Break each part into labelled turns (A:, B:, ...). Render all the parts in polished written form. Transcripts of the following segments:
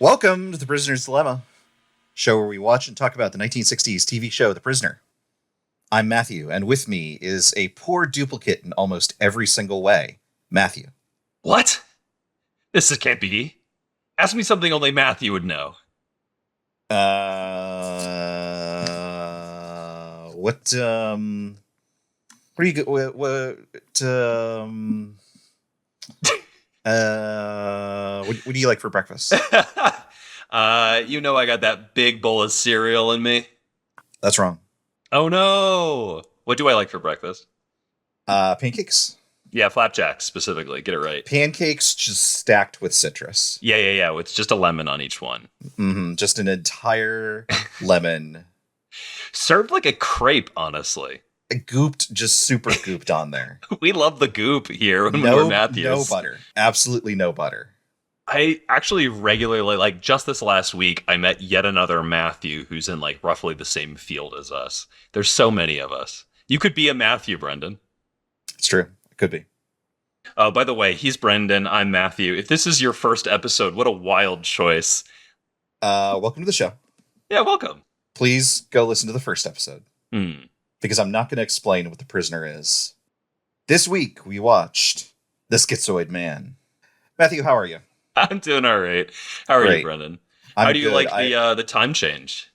A: Welcome to The Prisoner's Dilemma, show where we watch and talk about the 1960s TV show The Prisoner. I'm Matthew, and with me is a poor duplicate in almost every single way, Matthew.
B: What? This can't be. Ask me something only Matthew would know.
A: What do you what do you like for breakfast?
B: You know I got that big bowl of cereal in me.
A: That's wrong.
B: Oh no! What do I like for breakfast?
A: Pancakes.
B: Yeah, flapjacks specifically. Get it right.
A: Pancakes just stacked with citrus.
B: Yeah. With just a lemon on each one.
A: Mm-hmm. Just an entire lemon.
B: Served like a crepe, honestly.
A: Gooped, just super gooped on there.
B: We love the goop here when we're Matthews.
A: No butter. Absolutely no butter.
B: I actually regularly, like just this last week, I met yet another Matthew who's in like roughly the same field as us. There's so many of us. You could be a Matthew, Brendan.
A: It's true. It could be.
B: Oh, by the way, he's Brendan. I'm Matthew. If this is your first episode, what a wild choice.
A: Welcome to the show.
B: Yeah, welcome.
A: Please go listen to the first episode. Because I'm not going to explain what The Prisoner is. This week, we watched The Schizoid Man. Matthew, how are you?
B: I'm doing all right. How are you, Brendan? How do you like the time change?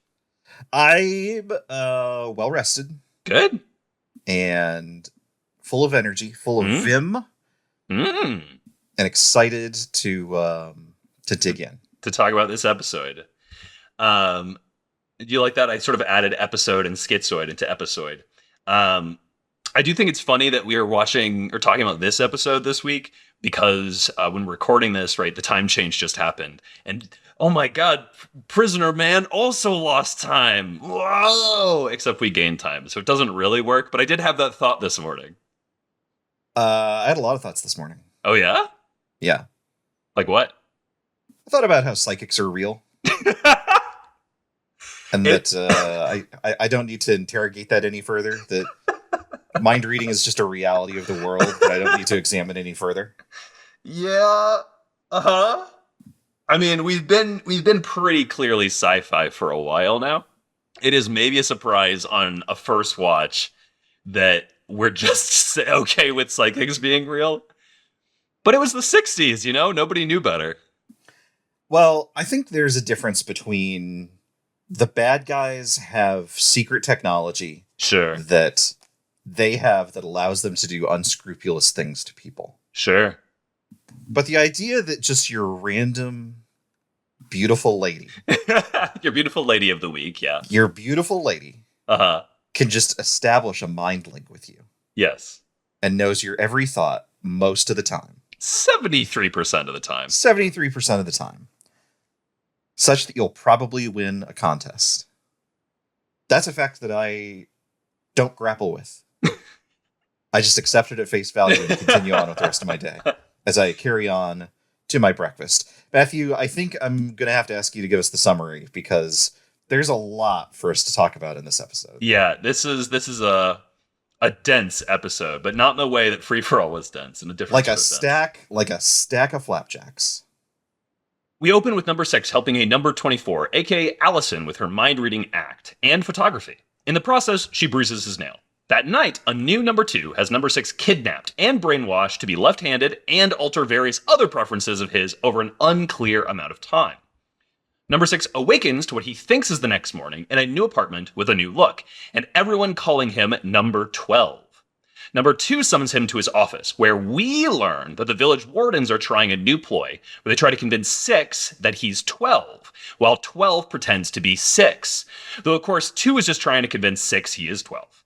A: I'm well rested.
B: Good.
A: And full of energy, full of vim. And excited to dig in.
B: To talk about this episode. Do you like that? I sort of added episode and schizoid into episode. I do think it's funny that we are watching or talking about this episode this week because when we're recording this, right, the time change just happened. And oh my God, Prisoner Man also lost time. Whoa! Except we gained time. So it doesn't really work. But I did have that thought this morning.
A: I had a lot of thoughts this morning.
B: Oh, yeah?
A: Yeah.
B: Like what?
A: I thought about how psychics are real. And that I don't need to interrogate that any further. That mind reading is just a reality of the world that I don't need to examine any further.
B: Yeah. Uh-huh. I mean, we've been pretty clearly sci-fi for a while now. It is maybe a surprise on a first watch that we're just okay with psychics being real. But it was the 60s, you know? Nobody knew better.
A: Well, I think there's a difference between the bad guys have secret technology that they have that allows them to do unscrupulous things to people.
B: Sure.
A: But the idea that just your random beautiful lady.
B: Your beautiful lady of the week, yeah.
A: Your beautiful lady can just establish a mind link with you.
B: Yes.
A: And knows your every thought most of the time.
B: 73% of the time.
A: 73% of the time. Such that you'll probably win a contest. That's a fact that I don't grapple with. I just accept it at face value and continue on with the rest of my day as I carry on to my breakfast. Matthew, I think I'm going to have to ask you to give us the summary because there's a lot for us to talk about in this episode.
B: Yeah, this is a dense episode, but not in the way that Free For All was dense. In a different
A: like a stack of flapjacks.
B: We open with number 6 helping a number 24, aka Allison, with her mind-reading act and photography. In the process, she bruises his nail. That night, a new number 2 has number 6 kidnapped and brainwashed to be left-handed and alter various other preferences of his over an unclear amount of time. Number 6 awakens to what he thinks is the next morning in a new apartment with a new look, and everyone calling him number 12. Number 2 summons him to his office, where we learn that the village wardens are trying a new ploy, where they try to convince 6 that he's 12, while 12 pretends to be 6. Though, of course, 2 is just trying to convince 6 he is 12.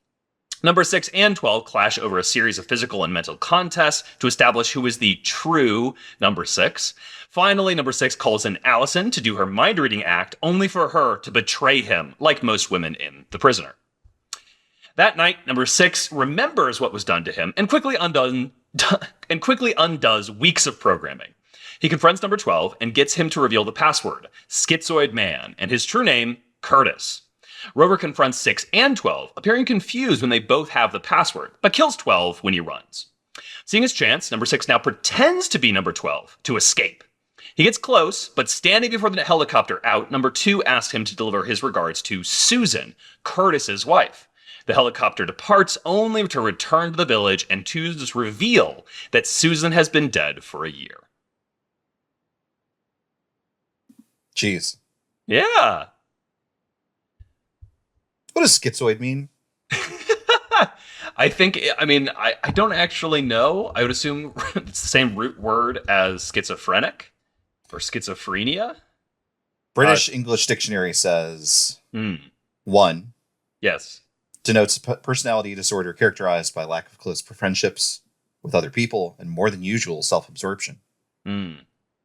B: Number 6 and 12 clash over a series of physical and mental contests to establish who is the true number 6. Finally, number 6 calls in Allison to do her mind-reading act, only for her to betray him, like most women in The Prisoner. That night, number 6 remembers what was done to him and quickly undoes weeks of programming. He confronts number 12 and gets him to reveal the password, Schizoid Man, and his true name, Curtis. Rover confronts 6 and 12, appearing confused when they both have the password, but kills 12 when he runs. Seeing his chance, number 6 now pretends to be number 12 to escape. He gets close, but standing before the helicopter out, number 2 asks him to deliver his regards to Susan, Curtis's wife. The helicopter departs only to return to the village and to reveal that Susan has been dead for a year.
A: Jeez.
B: Yeah.
A: What does schizoid mean?
B: I don't actually know. I would assume it's the same root word as schizophrenic or schizophrenia.
A: British English Dictionary says 1.
B: Yes.
A: Denotes a personality disorder characterized by lack of close friendships with other people and more than usual self-absorption.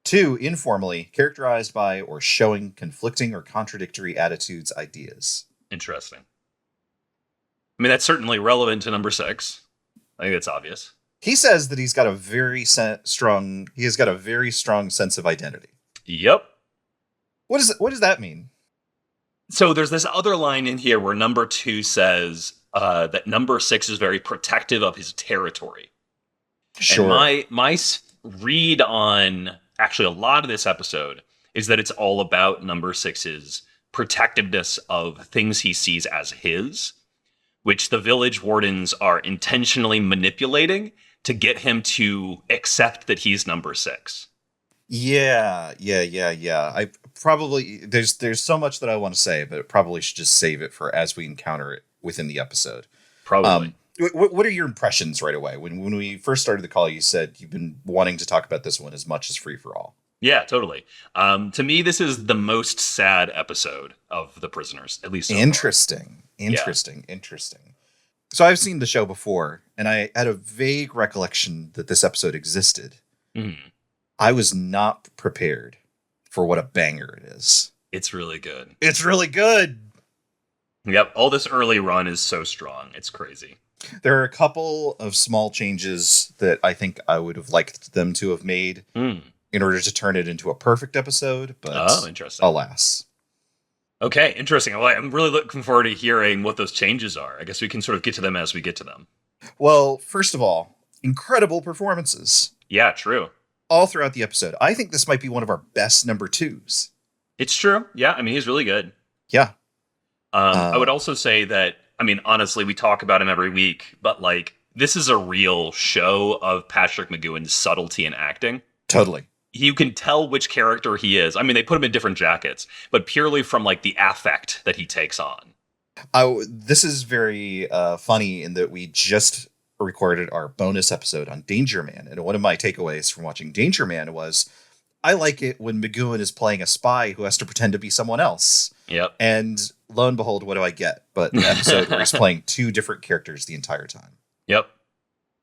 A: 2, informally, characterized by or showing conflicting or contradictory attitudes, ideas.
B: Interesting. I mean, that's certainly relevant to number 6. I think that's obvious.
A: He says that he's got a very strong sense of identity.
B: Yep.
A: What does that mean?
B: So there's this other line in here where number 2 says that number 6 is very protective of his territory.
A: Sure.
B: And my read on actually a lot of this episode is that it's all about number 6's protectiveness of things he sees as his, which the village wardens are intentionally manipulating to get him to accept that he's number 6.
A: Yeah. I probably there's so much that I want to say, but probably should just save it for as we encounter it within the episode.
B: Probably.
A: What are your impressions right away? When we first started the call, you said you've been wanting to talk about this one as much as Free for All.
B: Yeah, totally. To me, this is the most sad episode of The Prisoners, at least so
A: Interesting. So I've seen the show before, and I had a vague recollection that this episode existed. I was not prepared for what a banger it is.
B: It's really good. Yep, all this early run is so strong. It's crazy.
A: There are a couple of small changes that I think I would have liked them to have made in order to turn it into a perfect episode, but
B: interesting.
A: Alas.
B: Okay, interesting. Well, I'm really looking forward to hearing what those changes are. I guess we can sort of get to them as we get to them.
A: Well, first of all, incredible performances.
B: Yeah, true.
A: All throughout the episode. I think this might be one of our best number 2s.
B: It's true. Yeah, I mean, he's really good.
A: Yeah.
B: I would also say that, I mean, honestly, we talk about him every week, but like, this is a real show of Patrick McGoohan's subtlety in acting.
A: Totally.
B: You can tell which character he is. I mean, they put him in different jackets, but purely from like the affect that he takes on.
A: This is very funny in that we just recorded our bonus episode on Danger Man. And one of my takeaways from watching Danger Man was, I like it when McGoohan is playing a spy who has to pretend to be someone else.
B: Yep.
A: And lo and behold, what do I get? But an episode where he's playing 2 different characters the entire time.
B: Yep.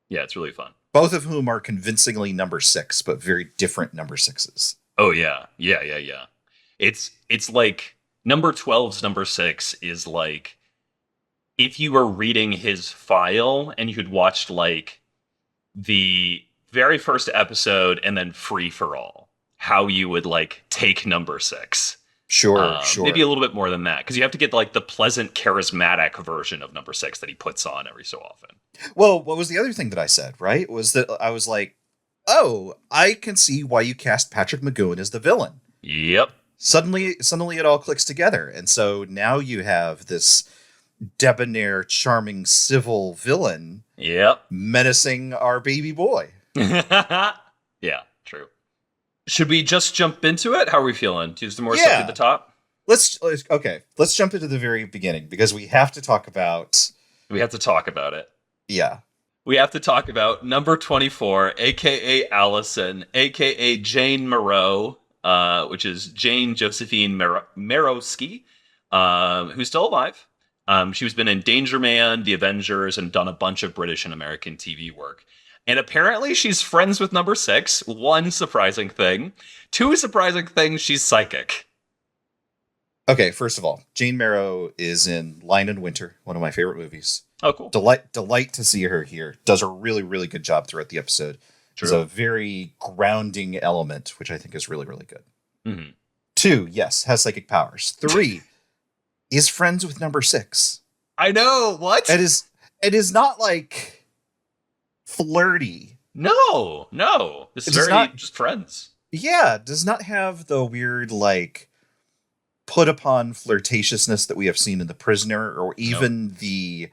B: Yeah, it's really fun.
A: Both of whom are convincingly number 6, but very different number 6s.
B: Oh, yeah. Yeah. It's like number 12's number 6 is like if you were reading his file and you had watched like the very first episode and then Free for All, how you would like take number 6.
A: Sure.
B: Maybe a little bit more than that, because you have to get like the pleasant, charismatic version of number 6 that he puts on every so often.
A: Well, what was the other thing that I said, right? Was that I was like, oh, I can see why you cast Patrick McGoohan as the villain.
B: Yep.
A: Suddenly it all clicks together. And so now you have this debonair, charming, civil villain menacing our baby boy.
B: Yeah, true. Should we just jump into it? How are we feeling? Do some more stuff at the top?
A: Let's jump into the very beginning, because we have to talk about...
B: We have to talk about it.
A: Yeah.
B: We have to talk about number 24, a.k.a. Allison, a.k.a. Jane Moreau, which is Jane Josephine Merowski, who's still alive. She's been in Danger Man, The Avengers, and done a bunch of British and American TV work. And apparently she's friends with number 6. One surprising thing. 2 surprising things, she's psychic.
A: Okay, first of all, Jane Merrow is in Lion in Winter, one of my favorite movies.
B: Oh, cool.
A: Delight to see her here. Does a really, really good job throughout the episode. There's a very grounding element, which I think is really, really good.
B: Mm-hmm.
A: 2, yes, has psychic powers. 3, is friends with number 6.
B: I know, what?
A: It is not like flirty.
B: No. This is very just friends.
A: Yeah, does not have the weird, like, put upon flirtatiousness that we have seen in The Prisoner, or
B: Nope.
A: even the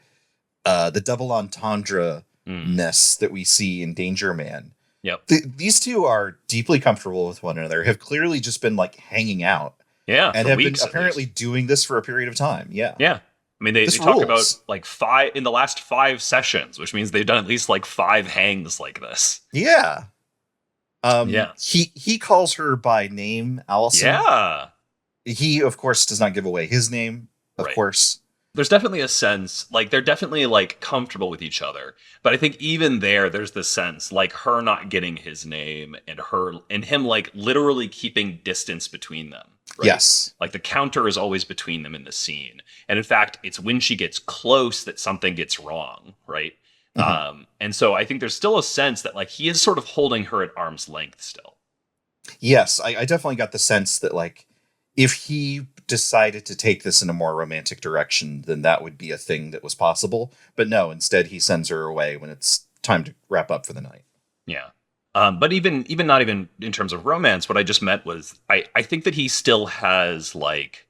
A: double entendre
B: Mm.
A: ness that we see in Danger Man.
B: Yep.
A: These two are deeply comfortable with one another, have clearly just been like hanging out,
B: Yeah,
A: and
B: for
A: have been
B: weeks at
A: apparently
B: least.
A: doing this for a period of time. Yeah.
B: Yeah. I mean, they
A: This
B: talk about
A: rules.
B: like five in the last 5 sessions, which means they've done at least like 5 hangs like this.
A: Yeah.
B: Yeah.
A: He calls her by name, Allison.
B: Yeah.
A: He, of course, does not give away his name, of
B: Right.
A: course.
B: There's definitely a sense, like, they're definitely, like, comfortable with each other. But I think even there's this sense, like, her not getting his name and him, like, literally keeping distance between them. Right?
A: Yes.
B: Like, the counter is always between them in the scene. And in fact, it's when she gets close that something gets wrong, right? And so I think there's still a sense that, like, he is sort of holding her at arm's length still.
A: Yes, I definitely got the sense that, like, if he decided to take this in a more romantic direction, then that would be a thing that was possible. But no, instead he sends her away when it's time to wrap up for the night.
B: Yeah. But even not even in terms of romance, what I just meant was I think that he still has like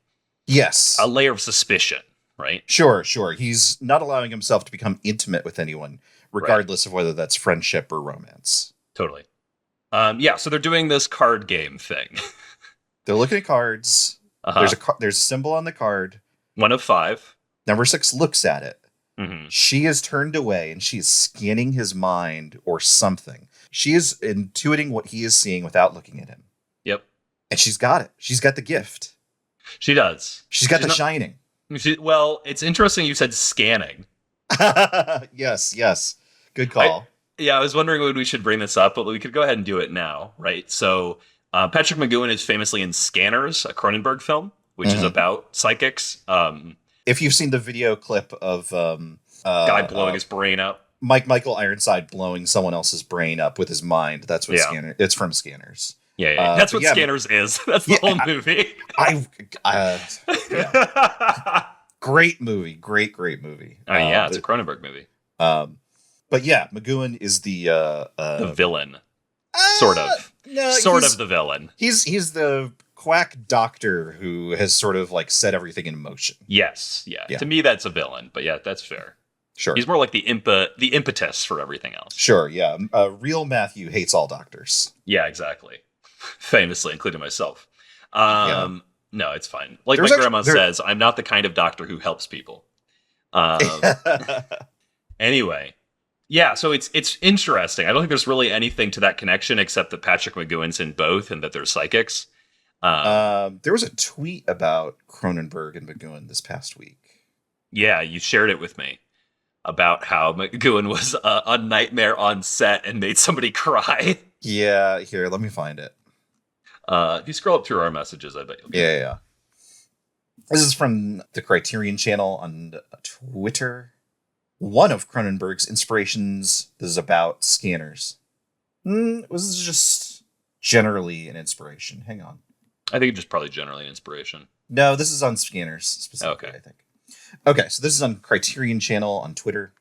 A: Yes.
B: a layer of suspicion, right?
A: Sure. He's not allowing himself to become intimate with anyone, regardless of whether that's friendship or romance.
B: Totally. Yeah, so they're doing this card game thing.
A: They're looking at cards. There's a symbol on the card.
B: 1 of 5.
A: Number 6 looks at it.
B: Mm-hmm.
A: She is turned away and she is scanning his mind or something. She is intuiting what he is seeing without looking at him.
B: Yep.
A: And she's got it. She's got the gift.
B: She does.
A: She's got the shining.
B: Well, it's interesting you said scanning.
A: Yes. Good call.
B: I was wondering when we should bring this up, but we could go ahead and do it now, right? So Patrick McGoohan is famously in Scanners, a Cronenberg film, which is about psychics.
A: If you've seen the video clip of
B: guy blowing his brain up,
A: Michael Ironside blowing someone else's brain up with his mind, that's what Scanner. It's from Scanners.
B: Yeah. That's what Scanners is. That's the whole movie.
A: Great movie. Great movie.
B: It's a Cronenberg movie.
A: But yeah, McGoohan is the
B: villain. Sort of.
A: No,
B: sort of the villain.
A: He's the quack doctor who has sort of like set everything in motion.
B: Yes. Yeah. To me, that's a villain. But yeah, that's fair.
A: Sure.
B: He's more like the impetus for everything else.
A: Sure. Yeah. Real Matthew hates all doctors.
B: Yeah, exactly. Famously, including myself. No, it's fine. Like my grandma says, I'm not the kind of doctor who helps people. Anyway. Yeah, so it's interesting. I don't think there's really anything to that connection except that Patrick McGoohan's in both and that they're psychics.
A: There was a tweet about Cronenberg and McGoohan this past week.
B: Yeah, you shared it with me about how McGoohan was a nightmare on set and made somebody cry.
A: Yeah, here, let me find it.
B: If you scroll up through our messages, I bet you'll get it.
A: Yeah. This is from the Criterion channel on Twitter. One of Cronenberg's inspirations is about Scanners. It was just generally an inspiration. Hang on.
B: I think just probably generally an inspiration.
A: No, this is on Scanners specifically, I think. Okay, so this is on Criterion channel on Twitter.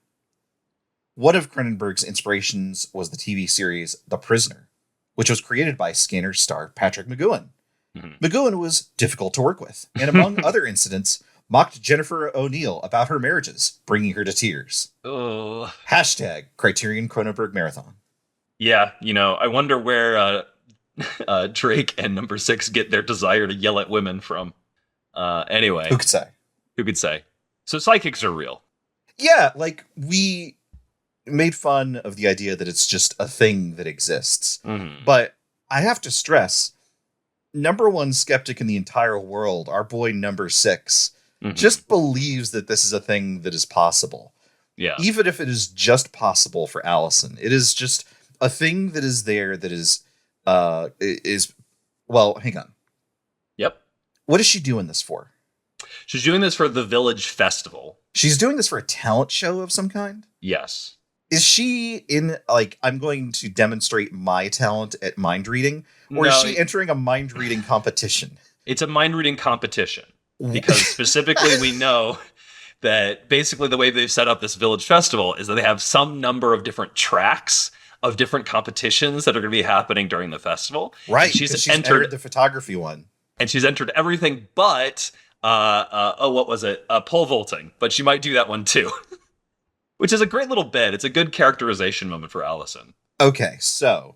A: One of Cronenberg's inspirations was the TV series The Prisoner, which was created by Scanners star Patrick McGoohan. McGoohan was difficult to work with, and among other incidents, mocked Jennifer O'Neill about her marriages, bringing her to tears.
B: Oh.
A: Hashtag Criterion Cronenberg Marathon.
B: Yeah, I wonder where Drake and Number 6 get their desire to yell at women from. Anyway.
A: Who could say?
B: So psychics are real.
A: Yeah, like, we made fun of the idea that it's just a thing that exists. But I have to stress, number one skeptic in the entire world, our boy Number 6, just believes that this is a thing that is possible.
B: Yeah.
A: Even if it is just possible for Allison, it is just a thing that is there that is well, hang on.
B: Yep.
A: What is she doing this for?
B: She's doing this for the Village Festival.
A: She's doing this for a talent show of some kind?
B: Yes.
A: Is she in, like, I'm going to demonstrate my talent at mind reading? Or is she entering a mind reading competition?
B: It's a mind reading competition. Because specifically we know that basically the way they've set up this Village Festival is that they have some number of different tracks of different competitions that are going to be happening during the festival.
A: Right.
B: And she's
A: entered the photography one.
B: And she's entered everything but, what was it? Pole vaulting. But she might do that one too. Which is a great little bit. It's a good characterization moment for Allison.
A: Okay, so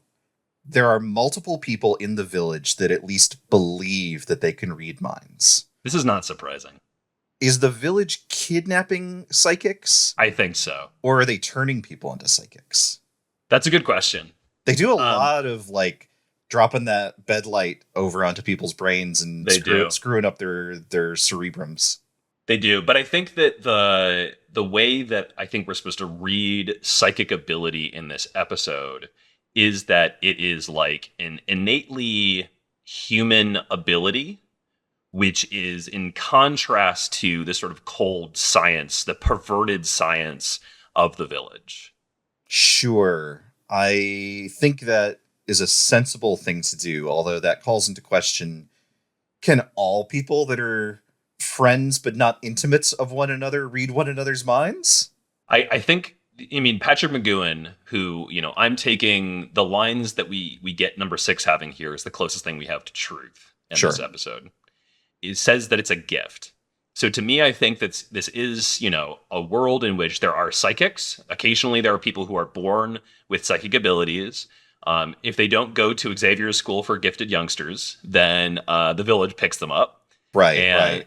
A: there are multiple people in the village that at least believe that they can read minds.
B: This is not surprising.
A: Is the village kidnapping psychics?
B: I think so.
A: Or are they turning people into psychics?
B: That's a good question.
A: They do a lot of like dropping that bed light over onto people's brains and screwing up their cerebrums.
B: They do, but I think that the way that I think we're supposed to read psychic ability in this episode is that it is like an innately human ability, which is in contrast to the sort of cold science, the perverted science of the village.
A: Sure. I think that is a sensible thing to do, although that calls into question, can all people that are friends but not intimates of one another read one another's minds?
B: I think, Patrick McGoohan, who, I'm taking the lines that we get number 6 having here is the closest thing we have to truth in this episode. It says that it's a gift. So to me, I think that this is, a world in which there are psychics. Occasionally there are people who are born with psychic abilities. If they don't go to Xavier's School for Gifted Youngsters, then the village picks them up.
A: Right.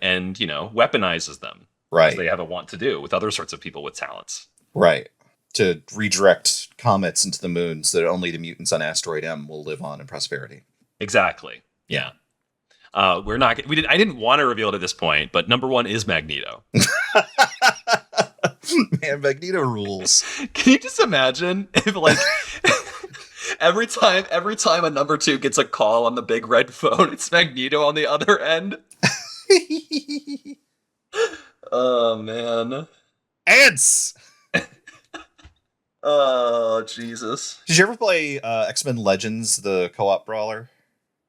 B: And weaponizes them.
A: Right.
B: As they have a want to do with other sorts of people with talents.
A: Right. To redirect comets into the moon so that only the mutants on Asteroid M will live on in prosperity.
B: Exactly. Yeah. I didn't want to reveal it at this point, but number 1 is Magneto.
A: Man, Magneto rules.
B: Can you just imagine if like every time a number 2 gets a call on the big red phone, it's Magneto on the other end? Oh man.
A: Ants!
B: Oh Jesus.
A: Did you ever play X-Men Legends, the co-op brawler?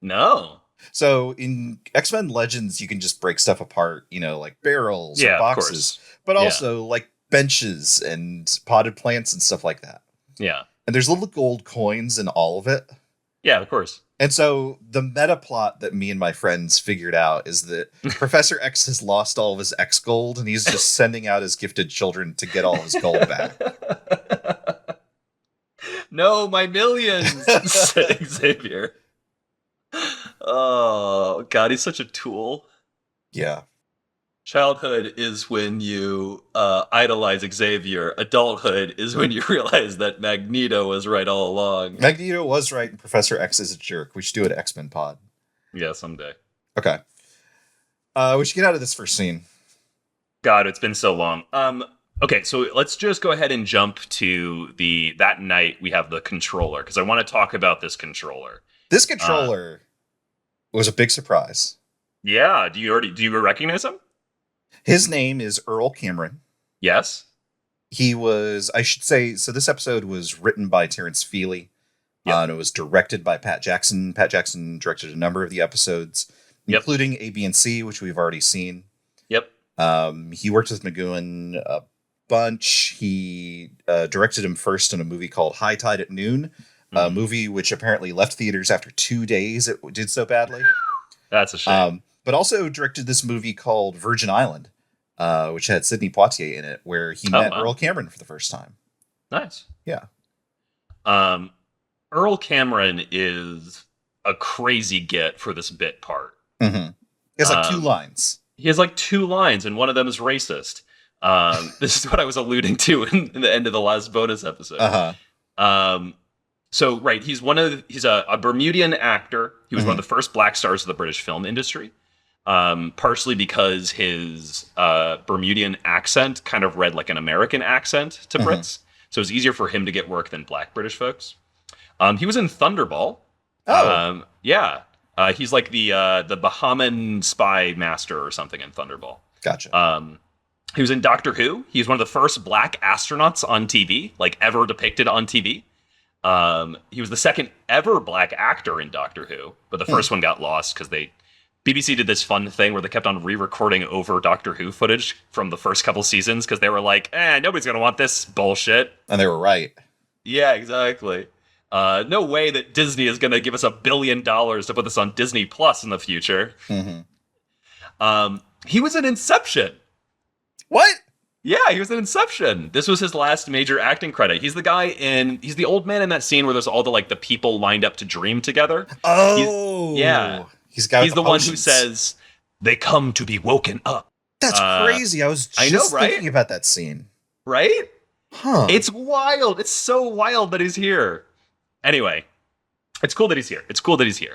B: No.
A: So in X-Men Legends, you can just break stuff apart, like barrels or boxes, but also like benches and potted plants and stuff like that.
B: Yeah.
A: And there's little gold coins in all of it.
B: Yeah, of course.
A: And so the meta plot that me and my friends figured out is that Professor X has lost all of his X gold and he's just sending out his gifted children to get all of his gold back.
B: No, my millions, said Xavier. Oh, God, he's such a tool.
A: Yeah.
B: Childhood is when you idolize Xavier. Adulthood is when you realize that Magneto was right all along.
A: Magneto was right, and Professor X is a jerk. We should do an X-Men pod.
B: Yeah, someday.
A: Okay. We should get out of this first scene.
B: God, it's been so long. Okay, so let's just go ahead and jump to that night we have the controller, because I want to talk about this controller.
A: This controller was a big surprise.
B: Yeah, do you recognize him?
A: His name is Earl Cameron.
B: Yes.
A: He was, I should say, so this episode was written by Terrence Feely. Yep. And it was directed by Pat Jackson. Pat Jackson directed a number of the episodes, including A, B, and C, which we've already seen.
B: Yep.
A: He worked with McGoohan a bunch. He directed him first in a movie called High Tide at Noon, a movie which apparently left theaters after 2 days. It did so badly.
B: That's a shame.
A: But also directed this movie called Virgin Island, which had Sidney Poitier in it, where he met Earl Cameron for the first time.
B: Nice.
A: Yeah.
B: Earl Cameron is a crazy get for this bit part.
A: Mm-hmm. He has like 2 lines.
B: He has like 2 lines, and one of them is racist. This is what I was alluding to in the end of the last bonus episode.
A: Uh-huh.
B: So, right, he's a Bermudian actor. He was one of the first black stars of the British film industry. Partially because his Bermudian accent kind of read like an American accent to Brits. So it was easier for him to get work than black British folks. He was in Thunderball.
A: Oh.
B: Yeah. He's like the Bahamian spy master or something in Thunderball.
A: Gotcha.
B: He was in Doctor Who. He's one of the first black astronauts on TV, like ever depicted on TV. He was the second ever black actor in Doctor Who, but the first one got lost because BBC did this fun thing where they kept on re-recording over Doctor Who footage from the first couple seasons because they were like, nobody's going to want this bullshit.
A: And they were right.
B: Yeah, exactly. No way that Disney is going to give us $1 billion to put this on Disney Plus in the future.
A: Mm-hmm.
B: He was in Inception.
A: What?
B: Yeah, he was in Inception. This was his last major acting credit. He's the old man in that scene where there's all the people lined up to dream together.
A: Oh,
B: yeah.
A: He's
B: the one who says, "They come to be woken up."
A: That's crazy. I was just thinking about that scene.
B: Right?
A: Huh.
B: It's wild. It's so wild that he's here. Anyway, it's cool that he's here.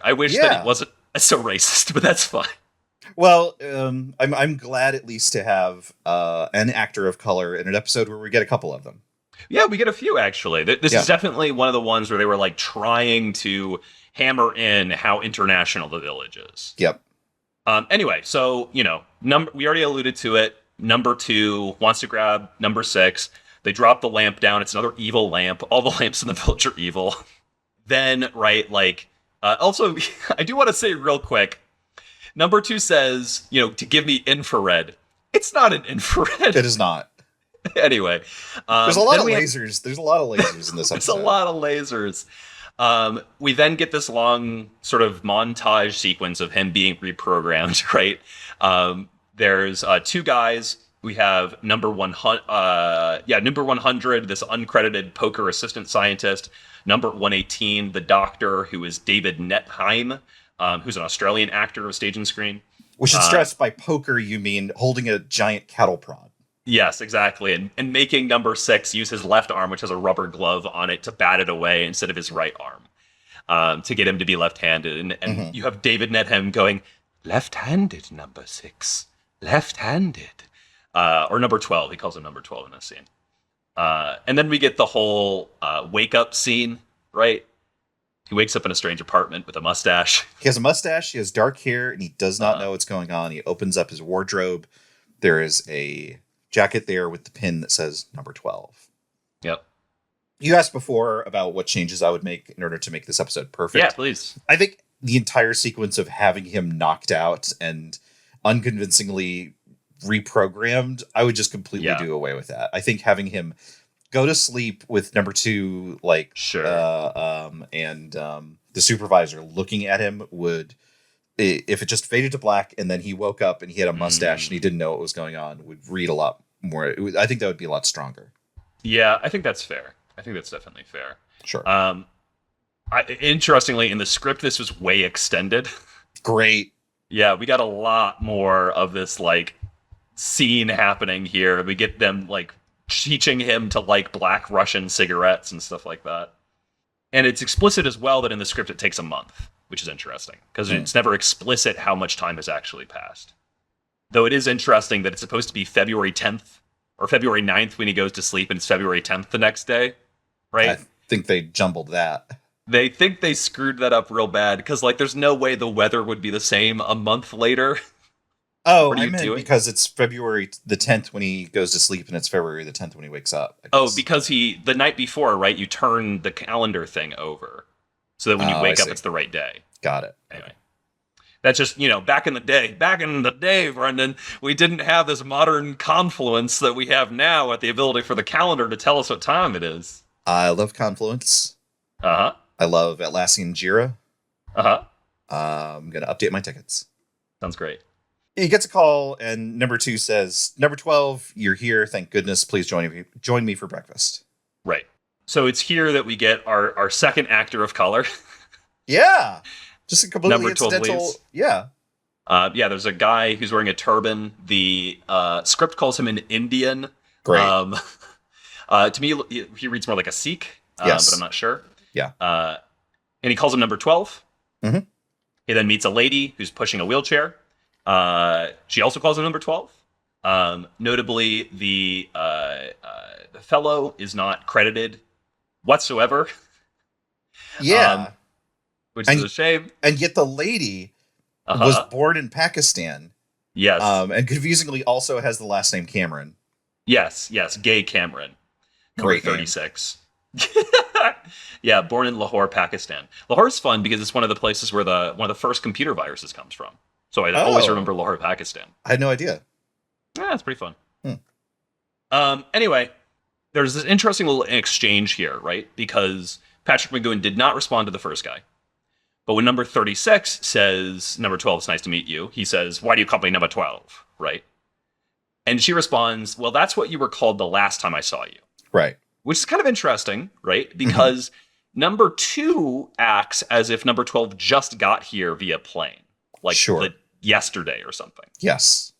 B: I wish that he wasn't so racist, but that's fine.
A: Well, I'm glad at least to have an actor of color in an episode where we get a couple of them.
B: Yeah, we get a few, actually. This is definitely one of the ones where they were trying to hammer in how international the village is.
A: Yep.
B: Anyway, so, we already alluded to it. Number 2 wants to grab number 6. They drop the lamp down. It's another evil lamp. All the lamps in the village are evil. Then, right, also, I do want to say real quick, number 2 says, to give me infrared. It's not an infrared.
A: It is not.
B: Anyway.
A: There's a lot of lasers. There's a lot of lasers in this episode.
B: There's a lot of lasers. We then get this long sort of montage sequence of him being reprogrammed, right? There's 2 guys. We have number 100, this uncredited poker assistant scientist. Number 118, the doctor, who is David Netheim, who's an Australian actor of stage and screen.
A: We should stress by poker, you mean holding a giant cattle prod.
B: Yes, exactly. And making number 6 use his left arm, which has a rubber glove on it, to bat it away instead of his right arm, to get him to be left-handed. And you have David Netheim going, "Left-handed, number 6. Left-handed." Or number 12. He calls him number 12 in this scene. And then we get the whole wake-up scene, right? He wakes up in a strange apartment with a mustache.
A: He has a mustache, he has dark hair, and he does not know what's going on. He opens up his wardrobe. There is a jacket there with the pin that says number 12.
B: Yep.
A: You asked before about what changes I would make in order to make this episode perfect.
B: Yeah, please.
A: I think the entire sequence of having him knocked out and unconvincingly reprogrammed, I would just completely do away with that. I think having him go to sleep with number 2, and the supervisor looking at him would, if it just faded to black and then he woke up and he had a mustache and he didn't know what was going on, would read a lot more. I think that would be a lot stronger.
B: Yeah, I think that's fair. I think that's definitely fair.
A: Sure.
B: Interestingly, in the script, this was way extended.
A: Great.
B: Yeah, we got a lot more of this scene happening here. We get them teaching him to black Russian cigarettes and stuff like that. And it's explicit as well that in the script it takes a month, which is interesting because it's never explicit how much time has actually passed. Though it is interesting that it's supposed to be February 10th or February 9th when he goes to sleep, and it's February 10th the next day, right?
A: I think they jumbled that.
B: They think they screwed that up real bad because there's no way the weather would be the same a month later.
A: Oh, I meant because it's February the 10th when he goes to sleep, and it's February the 10th when he wakes up.
B: Oh, because the night before, right, you turn the calendar thing over so that when you wake up, it's the right day.
A: Got it.
B: Anyway, that's just, back in the day, Brendan, we didn't have this modern confluence that we have now with the ability for the calendar to tell us what time it is.
A: I love Confluence.
B: Uh-huh.
A: I love Atlassian Jira.
B: Uh-huh.
A: I'm going to update my tickets.
B: Sounds great.
A: He gets a call, and number 2 says, "Number 12, you're here. Thank goodness. Please join me for breakfast."
B: Right. So it's here that we get our second actor of color.
A: Yeah. Just a completely
B: number 12,
A: incidental.
B: please.
A: Yeah.
B: There's a guy who's wearing a turban. The script calls him an Indian.
A: Great.
B: To me, he reads more like a Sikh,
A: yes.
B: But I'm not sure.
A: Yeah.
B: And he calls him number 12.
A: Mm-hmm.
B: He then meets a lady who's pushing a wheelchair. She also calls him number 12. Notably, the fellow is not credited whatsoever.
A: Yeah.
B: Which is a shame.
A: And yet the lady was born in Pakistan.
B: Yes.
A: And confusingly also has the last name Cameron.
B: Yes. Gay Cameron. Number 36. Yeah, born in Lahore, Pakistan. Lahore's fun because it's one of the places where one of the first computer viruses comes from. So I always remember Lahore, Pakistan.
A: I had no idea.
B: Yeah, it's pretty fun. Anyway, there's this interesting little exchange here, right? Because Patrick McGoohan did not respond to the first guy. But when number 36 says, number 12, it's nice to meet you, he says, why do you call me number 12? Right? And she responds, well, that's what you were called the last time I saw you.
A: Right.
B: Which is kind of interesting, right? Because number 2 acts as if number 12 just got here via plane. Like yesterday or something.
A: Yes.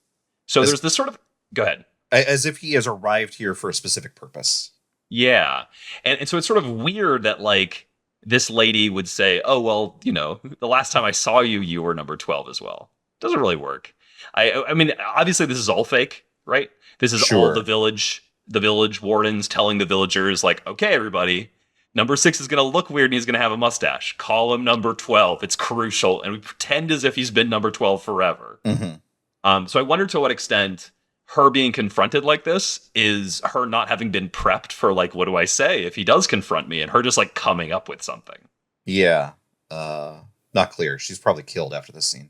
B: So there's this sort of... Go ahead.
A: As if he has arrived here for a specific purpose.
B: Yeah. And so it's sort of weird that, like, this lady would say, oh, well, you know, the last time I saw you, you were number 12 as well. Doesn't really work. I mean, obviously this is all fake, right? This is all the village wardens telling the villagers, like, okay, everybody, number 6 is going to look weird and he's going to have a mustache. Call him number 12. It's crucial. And we pretend as if he's been number 12 forever. So I wonder to what extent her being confronted like this is her not having been prepped for, like, what do I say if he does confront me, and her just, like, coming up with something.
A: Yeah. Not clear. She's probably killed after this scene.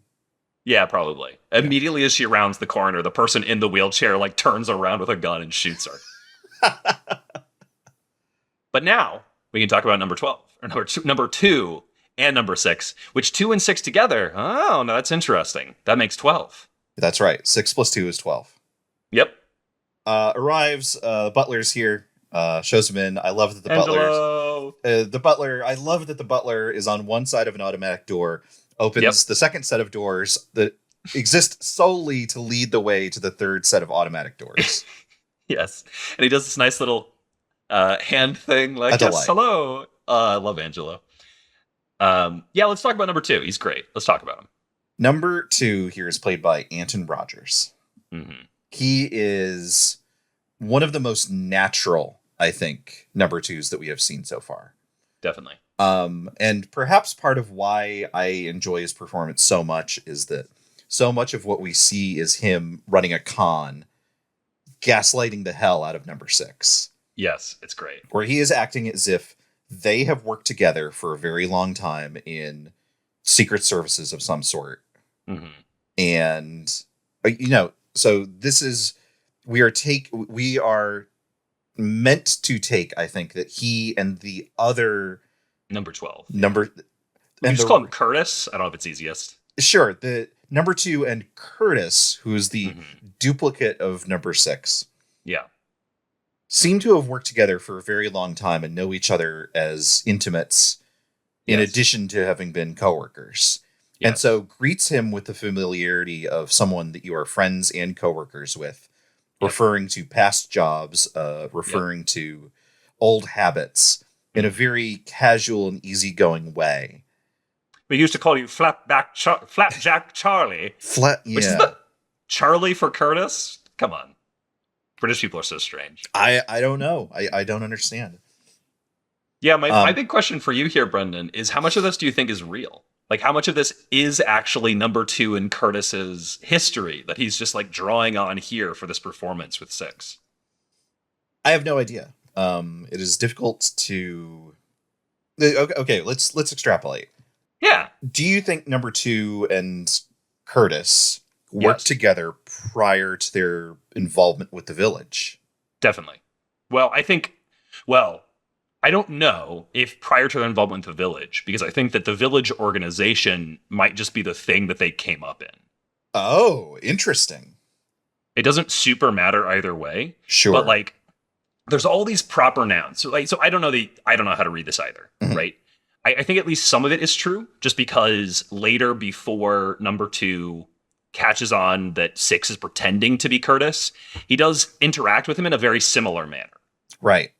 B: Yeah, probably. Yeah. Immediately as she rounds the corner, the person in the wheelchair, like, turns around with a gun and shoots her. But now we can talk about number 12, or number 2 and number 6, which 2 and 6 together. Oh, no, that's interesting. That makes 12.
A: That's right. 6 plus 2 is 12.
B: Yep.
A: Arrives. Butler's here. Shows him in. I love that the butler. I love that the butler is on one side of an automatic door. Opens the second set of doors that exist solely to lead the way to the third set of automatic doors.
B: Yes, and he does this nice little hand thing, like, yes, hello. I love Angelo. Yeah, let's talk about number 2. He's great. Let's talk about him.
A: Number 2 here is played by Anton Rogers. He is one of the most natural, I think, number 2s that we have seen so far.
B: Definitely.
A: And perhaps part of why I enjoy his performance so much is that so much of what we see is him running a con, gaslighting the hell out of number 6.
B: Yes, it's great.
A: Where he is acting as if they have worked together for a very long time in secret services of some sort. And, you know, so this is, we are meant to take, I think, that he and the other
B: number 12.
A: We
B: just call him Curtis. I don't know if it's easiest.
A: Sure. The number 2 and Curtis, who is the duplicate of number 6.
B: Yeah.
A: Seem to have worked together for a very long time and know each other as intimates, in addition to having been coworkers. Yes. And so greets him with the familiarity of someone that you are friends and coworkers with, referring to past jobs, referring to old habits in a very casual and easygoing way.
B: We used to call you Flapjack Charlie. Which is the Charlie for Curtis? Come on. British people are so strange.
A: I don't know. I don't understand.
B: Yeah, my big question for you here, Brendan, is how much of this do you think is real? Like, how much of this is actually number 2 in Curtis's history that he's just, like, drawing on here for this performance with 6?
A: I have no idea. It is difficult to... Okay, let's extrapolate.
B: Yeah.
A: Do you think number 2 and Curtis worked together prior to their involvement with the village?
B: Definitely. I don't know if prior to their involvement with the village, because I think that the village organization might just be the thing that they came up in.
A: Oh, interesting.
B: It doesn't super matter either way.
A: Sure.
B: But, like, there's all these proper nouns. So I don't know how to read this either, right? I think at least some of it is true, just because later, before number 2 catches on that 6 is pretending to be Curtis, he does interact with him in a very similar manner.
A: Right.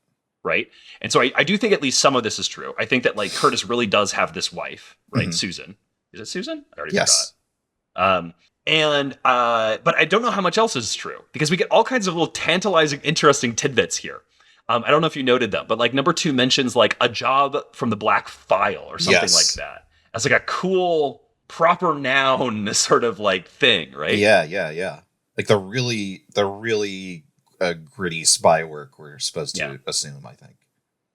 B: And so I do think at least some of this is true. I think that, like, Curtis really does have this wife, right? Susan. Is it Susan? I already forgot. But I don't know how much else is true, because we get all kinds of little tantalizing, interesting tidbits here. I don't know if you noted them, but, like, number 2 mentions, like, a job from the Black File or something like that. As, like, a cool proper noun sort of, like, thing, right?
A: Yeah. Like the really gritty spy work we're supposed to assume, I think.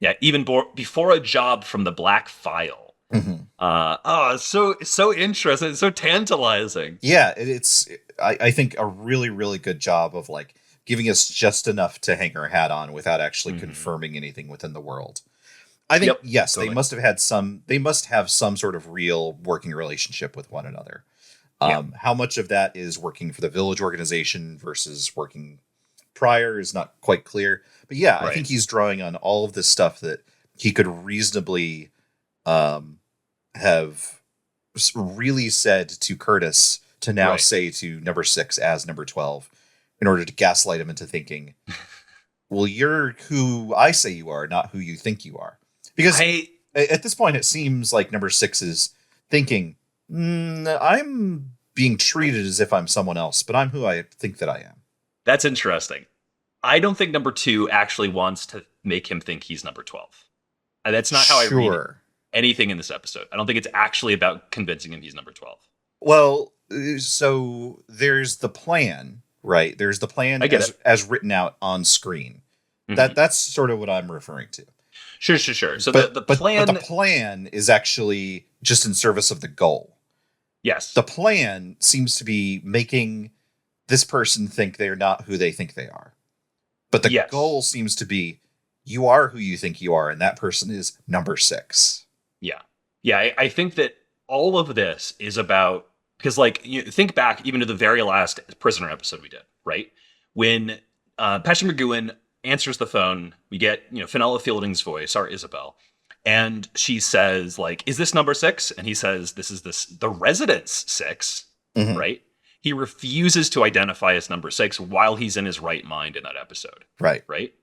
B: Yeah, even before a job from the Black File. It's so interesting. It's so tantalizing.
A: Yeah, I think a really, really good job of, like, giving us just enough to hang our hat on without actually confirming anything within the world. I think,
B: Yep,
A: yes,
B: totally.
A: they must have some sort of real working relationship with one another.
B: Yeah.
A: How much of that is working for the village organization versus working prior is not quite clear. But yeah, I
B: Right.
A: think he's drawing on all of this stuff that he could reasonably um, have really said to Curtis to now
B: Right.
A: say to number 6 as number 12 in order to gaslight him into thinking, well, you're who I say you are, not who you think you are. Because
B: I
A: at this point, it seems like number 6 is thinking, I'm being treated as if I'm someone else, but I'm who I think that I am.
B: That's interesting. I don't think number 2 actually wants to make him think he's number 12. That's not how I read
A: Sure.
B: anything in this episode. I don't think it's actually about convincing him he's number 12.
A: Well, so there's the plan, right? There's the plan
B: I get
A: as written out on screen.
B: Mhm.
A: That's sort of what I'm referring to.
B: Sure. So
A: But
B: the
A: but
B: plan,
A: the plan is actually just in service of the goal.
B: yes.
A: The plan seems to be making this person think they're not who they think they are. But the
B: Yes.
A: goal seems to be you are who you think you are, and that person is number 6.
B: Yeah. I think that all of this is about, because like you think back even to the very last prisoner episode we did, right? When Patrick McGoohan answers the phone, we get Fenella Fielding's voice, our Isabel, and she says like, "Is this number 6?" And he says, "This is the residence 6,"
A: Mhm.
B: right? He refuses to identify as number 6 while he's in his right mind in that episode,
A: Right.
B: right?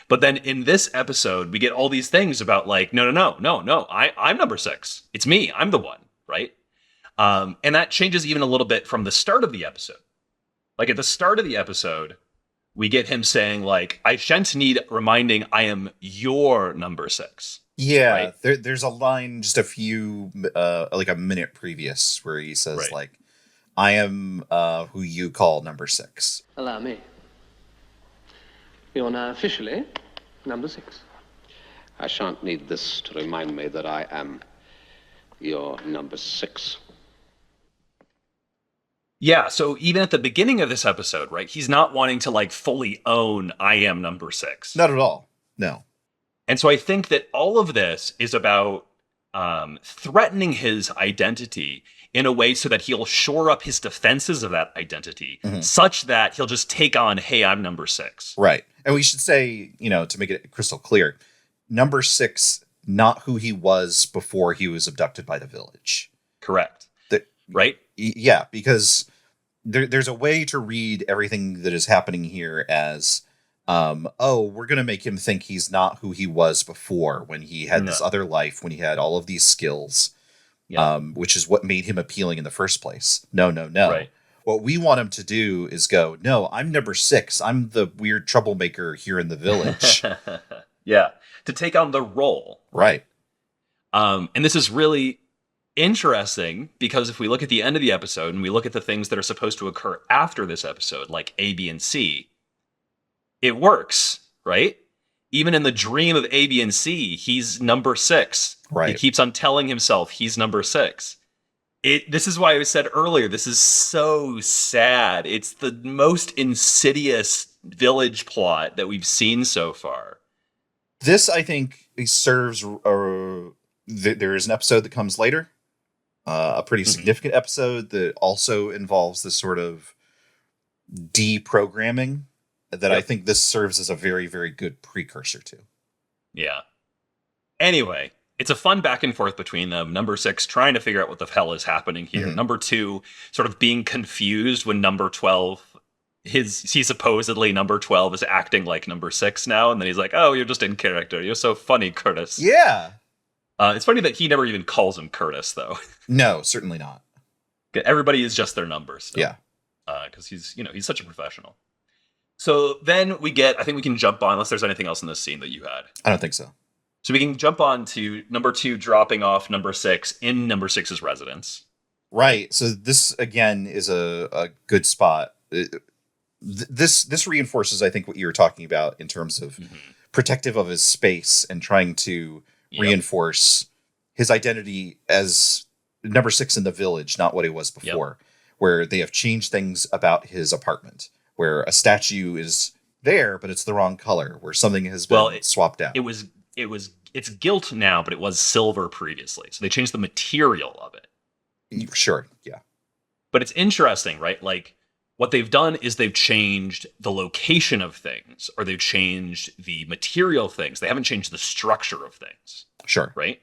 B: But then in this episode, we get all these things about like, no, I'm number 6. It's me. I'm the one, right? And that changes even a little bit from the start of the episode. Like at the start of the episode, we get him saying like, I shan't need reminding I am your number 6.
A: Yeah,
B: Right?
A: there's a line just a few, like a minute previous, where he says
B: Right.
A: like, "I am who you call number 6."
C: Allow me. You're now officially number 6.
D: I shan't need this to remind me that I am your number 6.
B: Yeah, so even at the beginning of this episode, right, he's not wanting to like fully own I am number 6.
A: Not at all. No.
B: And so I think that all of this is about threatening his identity in a way so that he'll shore up his defenses of that identity, such that he'll just take on, hey, I'm number 6.
A: Right. And we should say, to make it crystal clear, number 6, not who he was before he was abducted by the village.
B: Correct.
A: That,
B: right?
A: Yeah, because there's a way to read everything that is happening here as, we're going to make him think he's not who he was before when he had this other life, when he had all of these skills, which is what made him appealing in the first place. No.
B: Right.
A: What we want him to do is go, no, I'm number 6. I'm the weird troublemaker here in the village.
B: Yeah. To take on the role.
A: Right.
B: And this is really interesting because if we look at the end of the episode and we look at the things that are supposed to occur after this episode, like A, B, and C, it works, right? Even in the dream of A, B, and C, he's number 6.
A: Right.
B: He keeps on telling himself he's number 6. This is why I said earlier, this is so sad. It's the most insidious village plot that we've seen so far.
A: This, I think, serves... there is an episode that comes later, a pretty significant episode that also involves this sort of deprogramming that I think this serves as a very, very good precursor to.
B: Yeah. Anyway, it's a fun back and forth between them. Number 6 trying to figure out what the hell is happening here. Number 2 sort of being confused when number 12, he supposedly number 12 is acting like number 6 now. And then he's like, oh, you're just in character. You're so funny, Curtis.
A: Yeah.
B: It's funny that he never even calls him Curtis, though.
A: No, certainly not.
B: Everybody is just their numbers. Still.
A: Yeah.
B: Because he's such a professional. So then I think we can jump on, unless there's anything else in this scene that you had.
A: I don't think so.
B: So we can jump on to number 2 dropping off number 6 in number 6's residence.
A: Right. So this, again, is a good spot. This reinforces, I think, what you were talking about in terms of protective of his space and trying to reinforce his identity as number 6 in the village, not what he was before, where they have changed things about his apartment, where a statue is there, but it's the wrong color, where something has been swapped out.
B: It was it's gilt now, but it was silver previously. So they changed the material of it.
A: Sure, yeah.
B: But it's interesting, right? Like what they've done is they've changed the location of things, or they've changed the material of things. They haven't changed the structure of things.
A: Sure.
B: Right?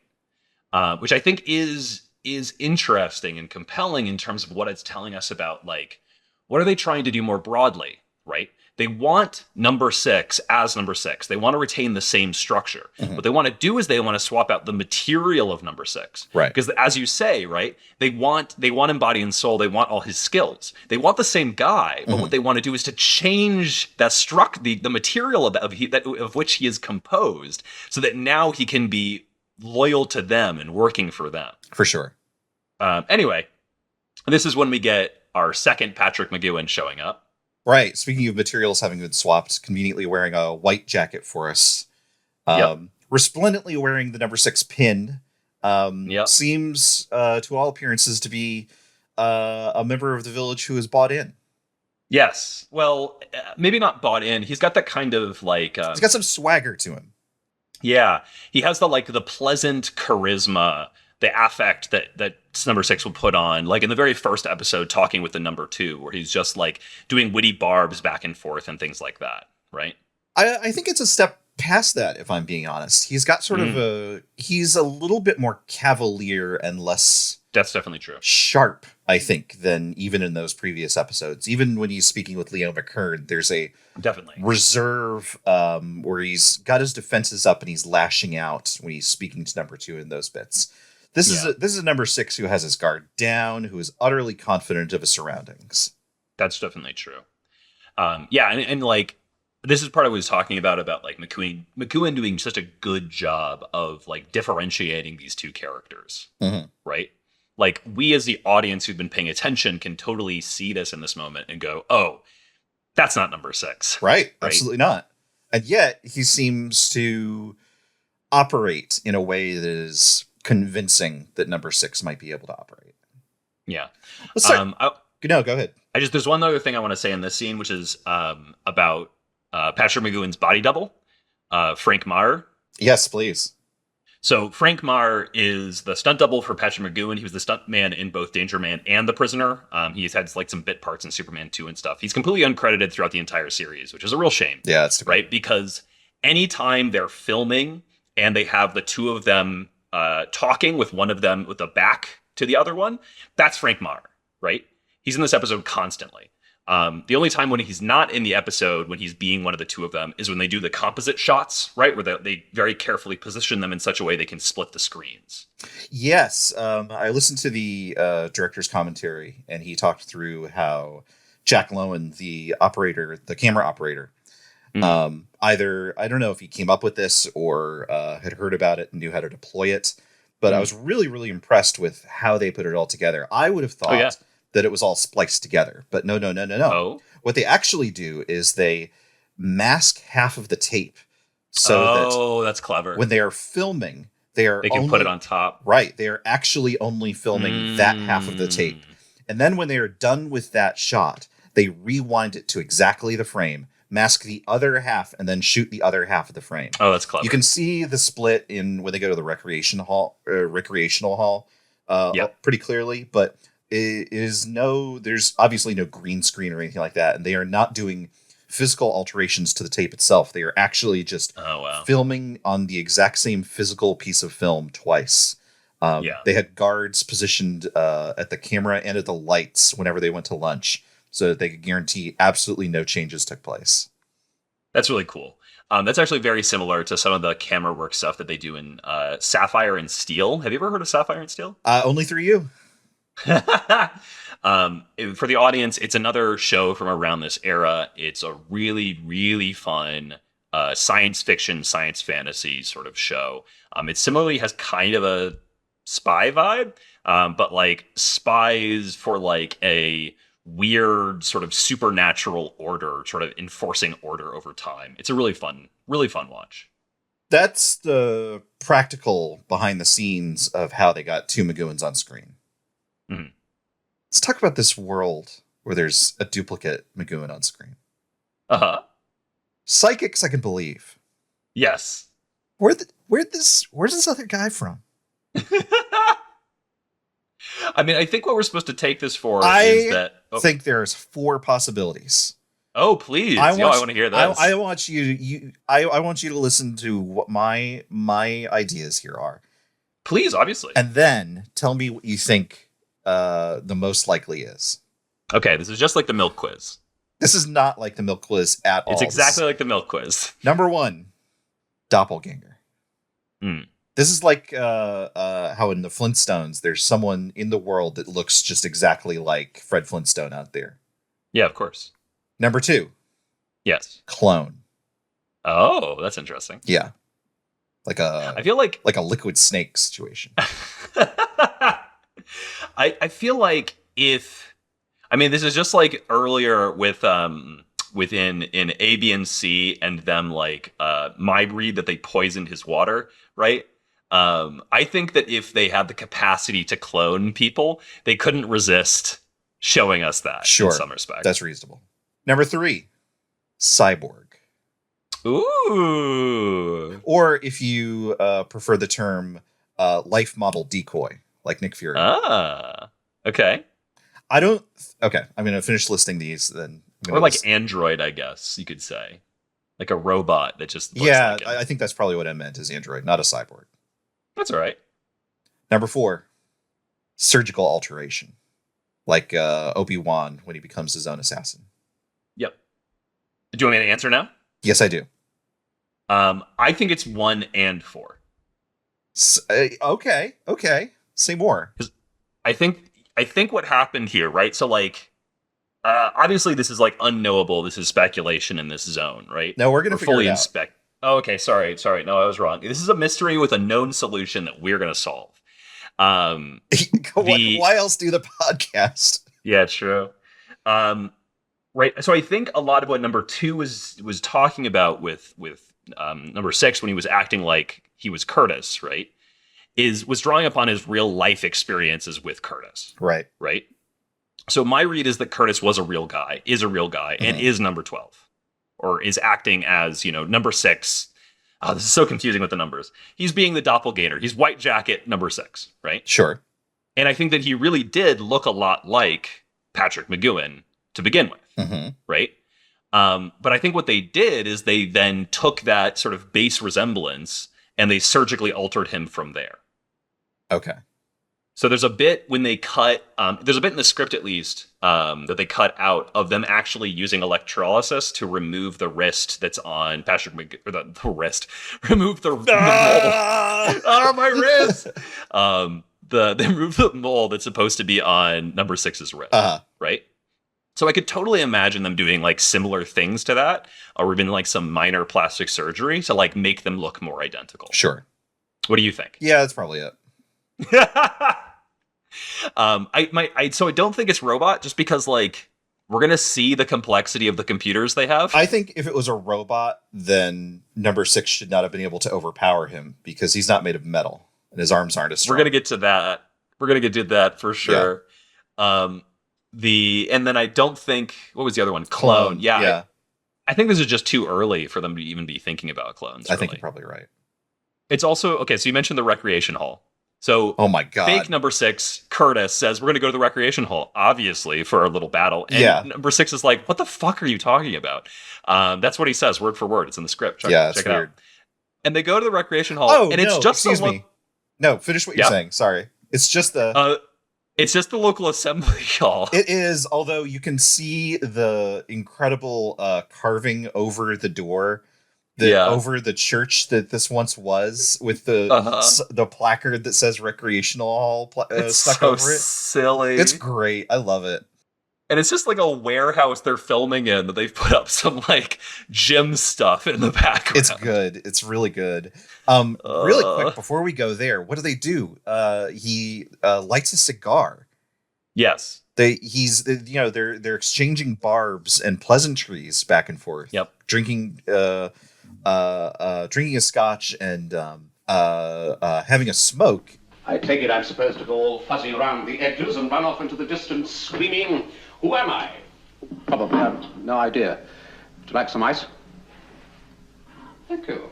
B: Which I think is interesting and compelling in terms of what it's telling us about, like, what are they trying to do more broadly, right? They want number 6 as number 6. They want to retain the same structure.
A: Mm-hmm.
B: What they want to do is they want to swap out the material of number 6.
A: Right.
B: Because as you say, right, they want in body and soul, they want all his skills. They want the same guy, but what they want to do is to change that the material of which he is composed, so that now he can be loyal to them and working for them.
A: For sure.
B: Anyway, this is when we get our second Patrick McGoohan showing up.
A: Right. Speaking of materials having been swapped, conveniently wearing a white jacket for us. Resplendently wearing the number 6 pin. Seems, to all appearances, to be a member of the village who is bought in.
B: Yes. Well, maybe not bought in. He's got that kind of like...
A: he's got some swagger to him.
B: Yeah. He has the pleasant charisma, the affect that number 6 will put on, like in the very first episode, talking with the number 2, where he's just like doing witty barbs back and forth and things like that, right?
A: I think it's a step past that, if I'm being honest. He's got sort of he's a little bit more cavalier and less...
B: That's definitely true.
A: Sharp, I think, than even in those previous episodes. Even when he's speaking with Leo McKern, there's a reserve where he's got his defenses up and he's lashing out when he's speaking to number 2 in those bits. This is a number 6 who has his guard down, who is utterly confident of his surroundings.
B: That's definitely true. And like, this is part I was talking about like McGoohan doing such a good job of like differentiating these two characters, right? Like, we as the audience who've been paying attention can totally see this in this moment and go, oh, that's not number 6.
A: Right? Absolutely not. And yet he seems to operate in a way that is convincing that number 6 might be able to operate.
B: Yeah.
A: Let's start. No, go ahead.
B: There's one other thing I want to say in this scene, which is about Patrick McGoohan's body double, Frank Marr.
A: Yes, please.
B: So Frank Marr is the stunt double for Patrick McGoohan. He was the stunt man in both Danger Man and The Prisoner. He's had like some bit parts in Superman 2 and stuff. He's completely uncredited throughout the entire series, which is a real shame.
A: Yeah, that's
B: right. Because anytime they're filming and they have the two of them talking with one of them with the back to the other one, that's Frank Marr, right? He's in this episode constantly. The only time when he's not in the episode, when he's being one of the two of them, is when they do the composite shots, right? Where they very carefully position them in such a way they can split the screens.
A: Yes. I listened to the director's commentary, and he talked through how Jack Lowen, the camera operator, either, I don't know if he came up with this or had heard about it and knew how to deploy it, but I was really, really impressed with how they put it all together. I would have thought that it was all spliced together, but no.
B: Oh.
A: What they actually do is they mask half of the tape so
B: that's clever.
A: When they are filming, they can
B: put it on top.
A: Right. They are actually only filming that half of the tape. And then when they are done with that shot, they rewind it to exactly the frame, mask the other half, and then shoot the other half of the frame.
B: Oh, that's clever.
A: You can see the split when they go to the recreational hall pretty clearly, but there's obviously no green screen or anything like that, and they are not doing physical alterations to the tape itself. They are actually just filming on the exact same physical piece of film twice. They had guards positioned at the camera and at the lights whenever they went to lunch, so that they could guarantee absolutely no changes took place.
B: That's really cool. That's actually very similar to some of the camera work stuff that they do in Sapphire and Steel. Have you ever heard of Sapphire and Steel?
A: Only through you.
B: For the audience, it's another show from around this era. It's a really, really fun science fiction, science fantasy sort of show. It similarly has kind of a spy vibe, but like spies for like a weird sort of supernatural order, sort of enforcing order over time. It's a really fun watch.
A: That's the practical behind the scenes of how they got two McGoohans on screen.
B: Mm-hmm.
A: Let's talk about this world where there's a duplicate McGoohan on screen.
B: Uh-huh.
A: Psychics, I can believe.
B: Yes.
A: Where where's this other guy from?
B: I mean, I think what we're supposed to take this for
A: I
B: is that...
A: I think there's 4 possibilities.
B: Oh, please. I want to hear this.
A: I want you to listen to what my ideas here are.
B: Please, obviously.
A: And then tell me what you think the most likely is.
B: Okay, this is just like the milk quiz.
A: This is not like the milk quiz at all.
B: It's exactly like the milk quiz.
A: Number 1, doppelganger.
B: Mm.
A: This is like how in the Flintstones, there's someone in the world that looks just exactly like Fred Flintstone out there.
B: Yeah, of course.
A: Number 2. Yes. Clone.
B: Oh, that's interesting.
A: Yeah. I
B: feel like
A: a liquid snake situation.
B: I feel like this is just like earlier with within A, B, and C and them like my breed that they poisoned his water, right? I think that if they had the capacity to clone people, they couldn't resist showing us that in some respect.
A: That's reasonable. Number 3, cyborg.
B: Ooh.
A: Or if you prefer the term life model decoy, like Nick Fury.
B: Ah, okay.
A: Okay, I'm going to finish listing these then.
B: Or like android, I guess you could say. Like a robot that just looks like him.
A: I think that's probably what I meant is android, not a cyborg.
B: That's all right.
A: Number 4, surgical alteration. Like Obi-Wan when he becomes his own assassin.
B: Yep. Do you want me to answer now?
A: Yes, I do.
B: I think it's 1 and 4.
A: Okay. Say more.
B: I think what happened here, right? So like, obviously this is like unknowable. This is speculation in this zone, right?
A: No, we're going to figure it out.
B: Oh, okay. Sorry. No, I was wrong. This is a mystery with a known solution that we're going to solve.
A: Why else do the podcast?
B: Yeah, true. Right. So I think a lot of what number 2 was talking about with number 6 when he was acting like he was Curtis, right? Was drawing upon his real life experiences with Curtis.
A: Right.
B: Right. So my read is that Curtis is a real guy, and is number 12, or is acting as, number 6. Oh, this is so confusing with the numbers. He's being the doppelganger. He's white jacket number 6, right?
A: Sure.
B: And I think that he really did look a lot like Patrick McGoohan to begin with, right? But I think what they did is they then took that sort of base resemblance and they surgically altered him from there.
A: Okay.
B: So there's a bit when they cut, there's a bit in the script at least, that they cut out of them actually using electrolysis to remove the wrist that's on Patrick or the wrist, remove the mole. Oh, my wrist! They remove the mole that's supposed to be on number 6's wrist, right? So I could totally imagine them doing like similar things to that, or even like some minor plastic surgery to like make them look more identical.
A: Sure.
B: What do you think?
A: Yeah, that's probably it.
B: So I don't think it's robot, just because like we're gonna see the complexity of the computers they have.
A: I think if it was a robot, then number 6 should not have been able to overpower him because he's not made of metal and his arms aren't as strong.
B: We're gonna get to that for sure. Yeah. And then I don't think, what was the other one? Clone. Yeah. I think this is just too early for them to even be thinking about clones.
A: I think you're probably right.
B: It's also, okay, so you mentioned the recreation hall. So,
A: oh my God.
B: Fake number 6, Curtis, says, we're going to go to the recreation hall, obviously, for our little battle. And number 6 is like, what the fuck are you talking about? That's what he says, word for word. It's in the script. Check it out. And they go to the recreation hall, and it's just
A: excuse me. No, finish what you're saying. Sorry. It's just
B: it's just the local assembly hall.
A: It is, although you can see the incredible carving over the door, over the church that this once was, with the placard that says recreational hall stuck over it.
B: It's so silly.
A: It's great. I love it.
B: And it's just like a warehouse they're filming in that they've put up some like gym stuff in the background.
A: It's good. It's really good. Really quick before we go there, what do? He lights a cigar.
B: Yes.
A: They're exchanging barbs and pleasantries back and forth.
B: Yep.
A: Drinking a scotch and having a smoke.
D: I take it I'm supposed to go all fuzzy around the edges and run off into the distance screaming, "Who am I?"
C: Probably have no idea. Would you like some ice?
D: Thank you.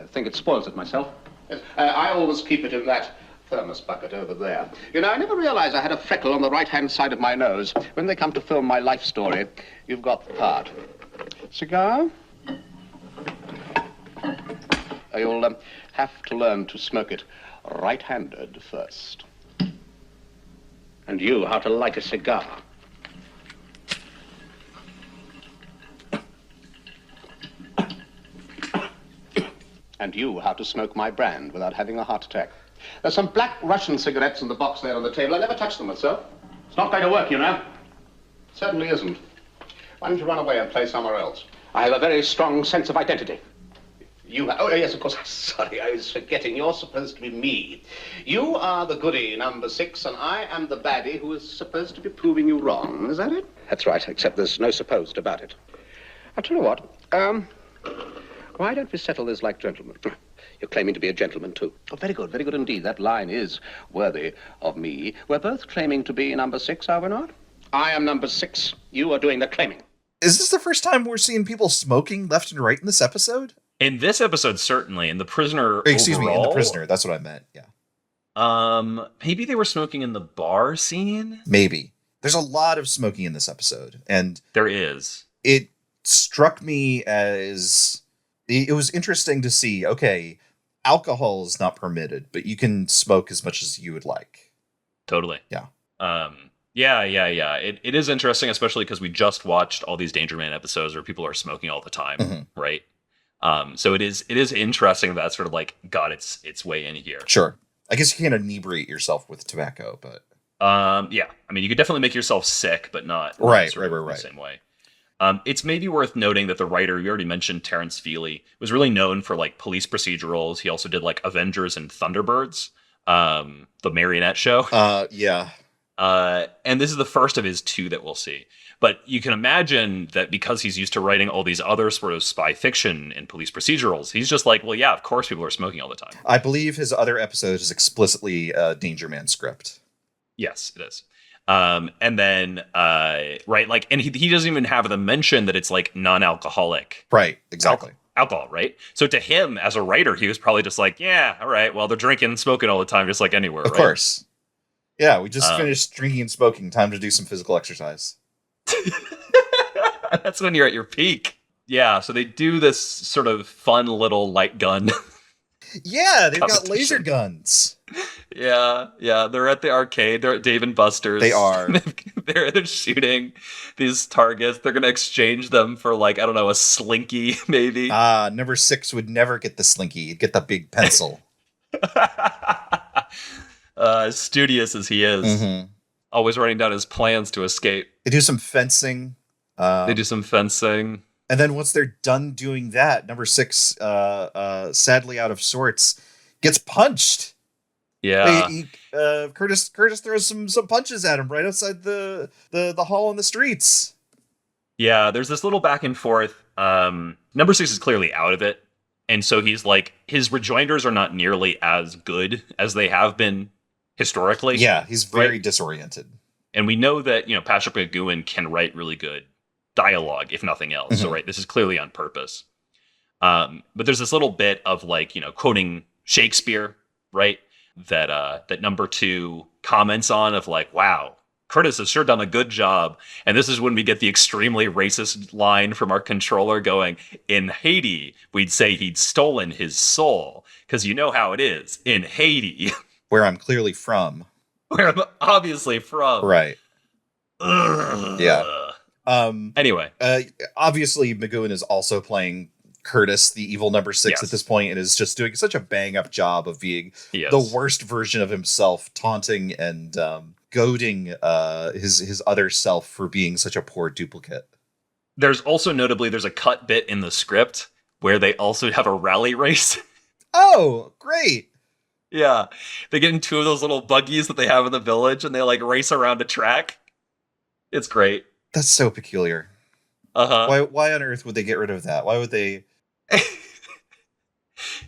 D: I think it spoils it myself. Yes, I always keep it in that thermos bucket over there. You know, I never realized I had a freckle on the right-hand side of my nose. When they come to film my life story, you've got the part. Cigar? You'll have to learn to smoke it right-handed first. And you, how to light a cigar. And you, how to smoke my brand without having a heart attack. There's some black Russian cigarettes in the box there on the table. I never touched them myself. It's not going to work, you know. It certainly isn't. Why don't you run away and play somewhere else? I have a very strong sense of identity. Oh, yes, of course. Sorry, I was forgetting. You're supposed to be me. You are the goody, number 6, and I am the baddie who is supposed to be proving you wrong. Is that it? That's right, except there's no supposed about it. I'll tell you what. Why don't we settle this like gentlemen? You're claiming to be a gentleman, too. Oh, very good indeed. That line is worthy of me. We're both claiming to be number 6, are we not? I am number 6. You are doing the claiming.
A: Is this the first time we're seeing people smoking left and right in this episode?
B: In this episode, certainly. In The Prisoner,
A: Excuse me, in
B: overall,
A: The Prisoner. That's what I meant, yeah.
B: Maybe they were smoking in the bar scene?
A: Maybe. There's a lot of smoking in this episode, and
B: There is.
A: it struck me as... It was interesting to see, okay, alcohol is not permitted, but you can smoke as much as you would like.
B: Totally.
A: Yeah.
B: Yeah. It is interesting, especially because we just watched all these Danger Man episodes where people are smoking all the time, right? So it is interesting that sort of like got its way in here.
A: Sure. I guess you can't inebriate yourself with tobacco, but...
B: Yeah. I mean, you could definitely make yourself sick, but not
A: Right.
B: the same way. It's maybe worth noting that the writer, you already mentioned Terrence Feely, was really known for like police procedurals. He also did like Avengers and Thunderbirds, the marionette show.
A: Yeah.
B: And this is the first of his 2 that we'll see. But you can imagine that because he's used to writing all these other sort of spy fiction and police procedurals, he's just like, well, yeah, of course people are smoking all the time.
A: I believe his other episode is explicitly a Danger Man script.
B: Yes, it is. And then, right, like, and he doesn't even have the mention that it's like non-alcoholic.
A: Right, exactly.
B: Alcohol, right? So to him, as a writer, he was probably just like, yeah, all right, well, they're drinking and smoking all the time, just like anywhere,
A: Of
B: right?
A: course. Yeah, we just finished drinking and smoking. Time to do some physical exercise.
B: That's when you're at your peak. Yeah, so they do this sort of fun little light gun.
A: Yeah, they've got
B: Competition.
A: laser guns.
B: Yeah, they're at the arcade. They're at Dave and Buster's.
A: They are.
B: they're shooting these targets. They're going to exchange them for, like, I don't know, a slinky, maybe.
A: Number 6 would never get the slinky. He'd get the big pencil.
B: As studious as he is. Always writing down his plans to escape.
A: They do some fencing.
B: They do some fencing.
A: And then once they're done doing that, number 6, sadly out of sorts, gets punched.
B: Yeah.
A: Curtis throws some punches at him right outside the hall on the streets.
B: Yeah, there's this little back and forth. Number 6 is clearly out of it. And so he's like, his rejoinders are not nearly as good as they have been historically.
A: Yeah, he's very disoriented.
B: And we know that, Patrick McGoohan can write really good dialogue, if nothing else. So, right, this is clearly on purpose. But there's this little bit of like, quoting Shakespeare, right? That number 2 comments on of like, wow, Curtis has sure done a good job. And this is when we get the extremely racist line from our controller going, in Haiti, we'd say he'd stolen his soul. Because you know how it is in Haiti.
A: Where I'm clearly from.
B: Where I'm obviously from.
A: Right.
B: Ugh.
A: Yeah.
B: Anyway.
A: Obviously, McGoohan is also playing Curtis, the evil number 6 at this point, and is just doing such a bang-up job of being the worst version of himself, taunting and goading his other self for being such a poor duplicate.
B: There's also notably, there's a cut bit in the script where they also have a rally race.
A: Oh, great.
B: Yeah. They get in 2 of those little buggies that they have in the village, and they like race around a track. It's great.
A: That's so peculiar. Why on earth would they get rid of that? Why would they?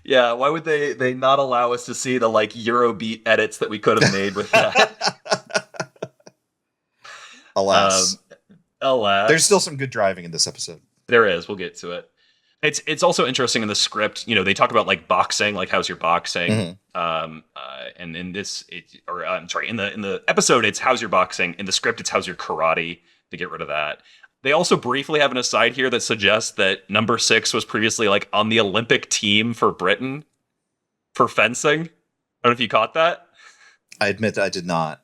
B: Yeah, why would they not allow us to see the like Eurobeat edits that we could have made with that?
A: Alas.
B: Alas.
A: There's still some good driving in this episode.
B: There is. We'll get to it. It's also interesting in the script. They talk about like boxing, like how's your boxing, and in this, I'm sorry, in the episode, it's how's your boxing. In the script, it's how's your karate. To get rid of that. They also briefly have an aside here that suggests that number 6 was previously like on the Olympic team for Britain for fencing. I don't know if you caught that.
A: I admit that I did not.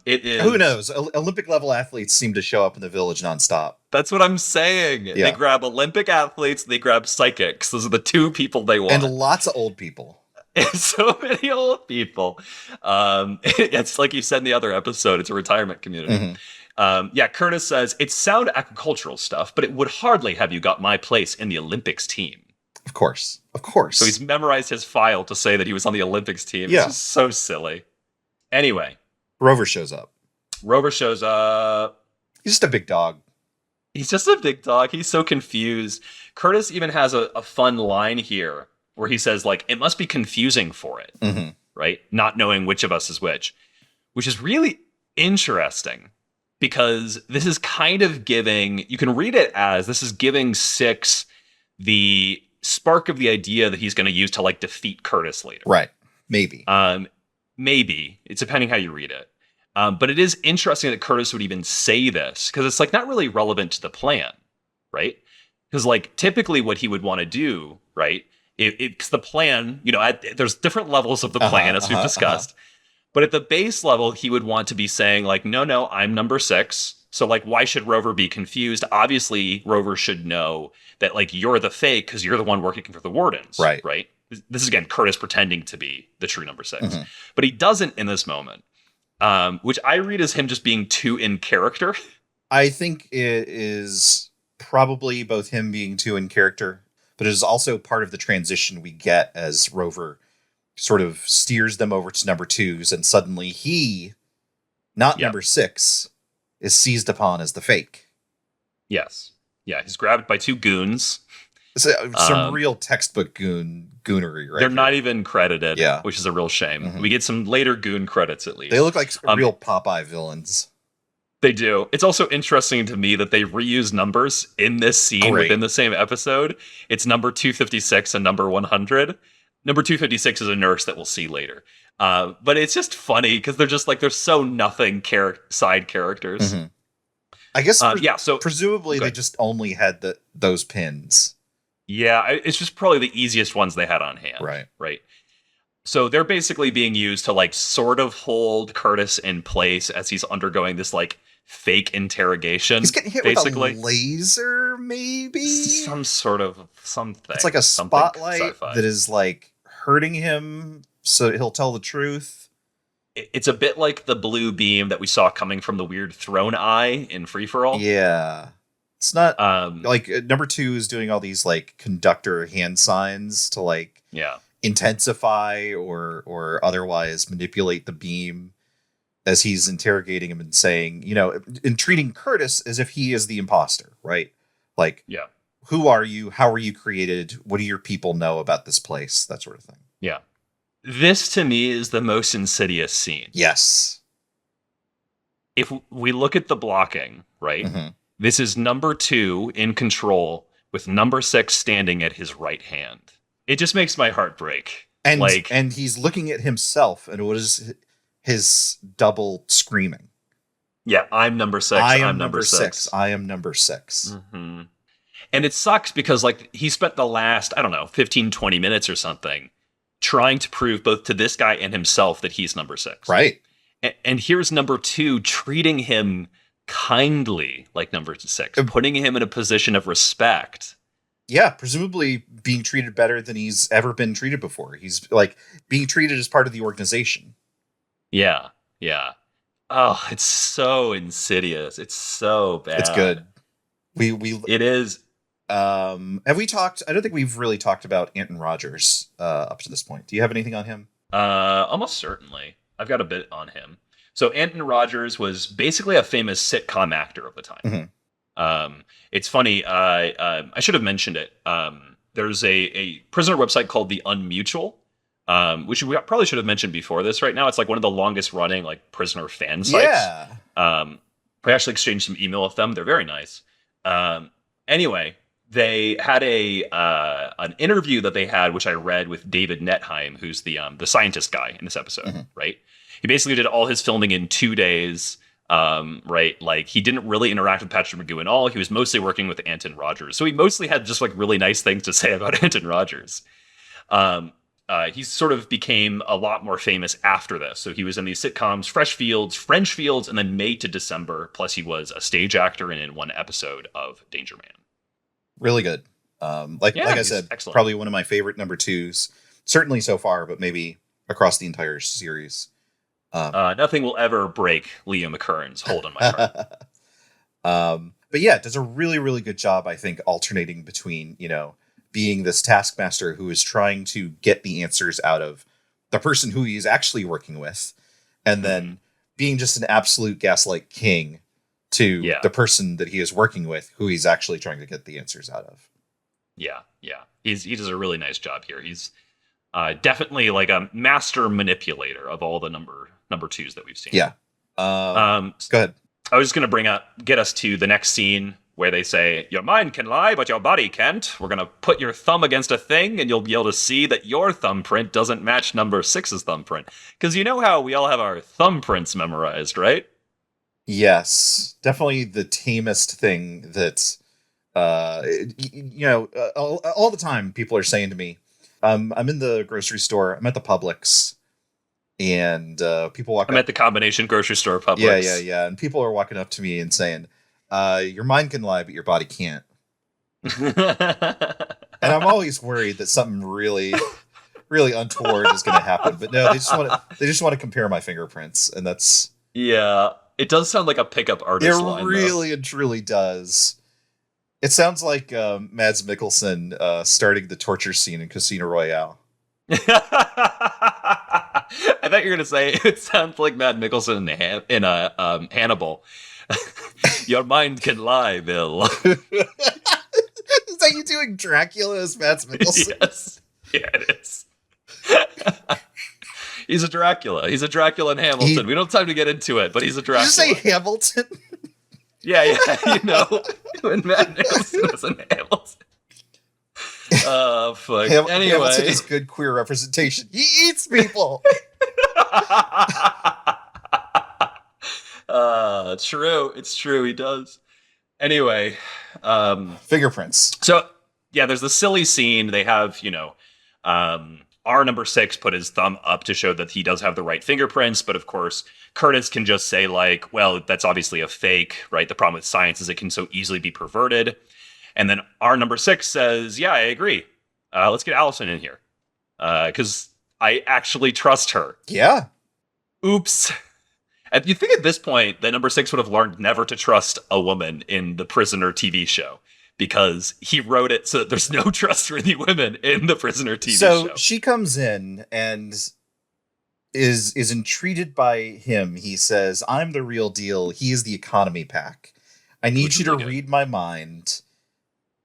B: It is.
A: Who knows? Olympic level athletes seem to show up in the village nonstop.
B: That's what I'm saying.
A: Yeah.
B: They grab Olympic athletes. They grab psychics. Those are the 2 people they want.
A: And lots of old people.
B: And so many old people. It's like you said in the other episode. It's a retirement community. Curtis says, it's sound agricultural stuff, but it would hardly have you got my place in the Olympics team.
A: Of course.
B: So he's memorized his file to say that he was on the Olympics team.
A: Yeah.
B: It's just so silly. Anyway.
A: Rover shows up.
B: He's
A: just a big dog.
B: He's just a big dog. He's so confused. Curtis even has a fun line here where he says, like, it must be confusing for it, right? Not knowing which of us is which is really interesting. Because this is kind of giving, you can read it as this is giving 6 the spark of the idea that he's going to use to like defeat Curtis later.
A: Right. Maybe.
B: Maybe. It's depending how you read it. But it is interesting that Curtis would even say this because it's like not really relevant to the plan, right? Because like typically what he would want to do, right? It's the plan, there's different levels of the plan as we've discussed. But at the base level, he would want to be saying like, no, I'm number 6. So like, why should Rover be confused? Obviously, Rover should know that like you're the fake because you're the one working for the Wardens.
A: Right.
B: This is again, Curtis pretending to be the true number 6. But he doesn't in this moment, which I read as him just being too in character.
A: I think it is probably both him being too in character, but it is also part of the transition we get as Rover sort of steers them over to number 2s, and suddenly he, not number 6, is seized upon as the fake.
B: Yes. Yeah, he's grabbed by 2 goons.
A: Some real textbook goonery, right?
B: They're not even credited, which is a real shame. We get some later goon credits at least.
A: They look like real Popeye villains.
B: They do. It's also interesting to me that they reuse numbers in this scene within the same episode. It's number 256 and number 100. Number 256 is a nurse that we'll see later. But it's just funny because they're just like, they're so nothing side characters.
A: I guess,
B: so
A: presumably they just only had those pins.
B: Yeah, it's just probably the easiest ones they had on hand. Right. So they're basically being used to like sort of hold Curtis in place as he's undergoing this like fake interrogation.
A: He's getting hit
B: basically
A: with a laser, maybe?
B: Some sort of something.
A: It's like a spotlight that is like hurting him so he'll tell the truth.
B: It's a bit like the blue beam that we saw coming from the weird throne eye in Free For All.
A: Yeah. It's not like number 2 is doing all these like conductor hand signs to like intensify or otherwise manipulate the beam as he's interrogating him and saying, and treating Curtis as if he is the imposter, right? Like, who are you? How are you created? What do your people know about this place? That sort of thing.
B: Yeah. This to me is the most insidious scene.
A: Yes.
B: If we look at the blocking, right? This is number 2 in control with number 6 standing at his right hand. It just makes my heart break.
A: And he's looking at himself, and what is his double screaming?
B: Yeah, I'm number 6. I'm number 6.
A: I am number 6.
B: And it sucks because like he spent the last, 15, 20 minutes or something trying to prove both to this guy and himself that he's number 6.
A: Right.
B: And here's number 2 treating him kindly like number 6, putting him in a position of respect.
A: Yeah, presumably being treated better than he's ever been treated before. He's like being treated as part of the organization.
B: Yeah. Oh, it's so insidious. It's so bad.
A: It's good.
B: It is.
A: Have we talked? I don't think we've really talked about Anton Rogers up to this point. Do you have anything on him?
B: Almost certainly. I've got a bit on him. So Anton Rogers was basically a famous sitcom actor of the time. It's funny. I should have mentioned it. There's a prisoner website called The Unmutual, which we probably should have mentioned before this. Right now, it's like one of the longest running like prisoner fan sites.
A: Yeah.
B: I actually exchanged some email with them. They're very nice. Anyway, they had an interview that they had, which I read with David Netheim, who's the scientist guy in this episode, right? He basically did all his filming in 2 days, right? Like he didn't really interact with Patrick McGoohan at all. He was mostly working with Anton Rogers, so he mostly had just like really nice things to say about Anton Rogers. He sort of became a lot more famous after this. So he was in these sitcoms, Fresh Fields, French Fields, and then May to December. Plus, he was a stage actor and in one episode of Danger Man.
A: Really good. Like I said,
B: excellent.
A: Probably one of my favorite number twos, certainly so far, but maybe across the entire series.
B: Nothing will ever break Liam McKern's hold on my heart.
A: But yeah, it does a really, really good job, I think, alternating between, being this taskmaster who is trying to get the answers out of the person who he's actually working with, and then being just an absolute gaslight king to the person that he is working with, who he's actually trying to get the answers out of. Yeah.
B: He does a really nice job here. He's definitely like a master manipulator of all the number twos that we've seen.
A: Yeah. Go ahead.
B: I was just going to get us to the next scene where they say, your mind can lie, but your body can't. We're going to put your thumb against a thing, and you'll be able to see that your thumbprint doesn't match number 6's thumbprint. Because you know how we all have our thumbprints memorized, right?
A: Yes. Definitely the tamest thing that, all the time people are saying to me, I'm in the grocery store, I'm at the Publix, and people walk up.
B: I'm at the combination grocery store Publix.
A: Yeah. And people are walking up to me and saying, your mind can lie, but your body can't. And I'm always worried that something really, really untoward is going to happen. But no, they just want to compare my fingerprints, and that's.
B: Yeah, it does sound like a pickup artist line.
A: It really and truly does. It sounds like Mads Mikkelsen starting the torture scene in Casino Royale.
B: I thought you were going to say it sounds like Mads Mikkelsen in Hannibal. Your mind can lie, Bill.
A: Is that you doing Dracula as Mads Mikkelsen?
B: Yes. Yeah, it is. He's a Dracula. He's a Dracula in Hamilton. We don't have time to get into it, but he's a Dracula.
A: Did you say Hamilton?
B: Yeah, when Matt Nicholson was in Hamilton. Oh, fuck. Anyway.
A: Hamilton is good queer representation. He eats people!
B: It's true, he does. Anyway.
A: Fingerprints.
B: So, yeah, there's the silly scene. They have, our number 6 put his thumb up to show that he does have the right fingerprints, but of course, Curtis can just say, like, well, that's obviously a fake, right? The problem with science is it can so easily be perverted. And then our number 6 says, yeah, I agree. Let's get Allison in here. Because I actually trust her.
A: Yeah.
B: Oops. And you think at this point that number 6 would have learned never to trust a woman in the Prisoner TV show, because he wrote it so that there's no trustworthy women in the Prisoner TV show.
A: So she comes in and is entreated by him. He says, I'm the real deal. He is the economy pack. I need you to read my mind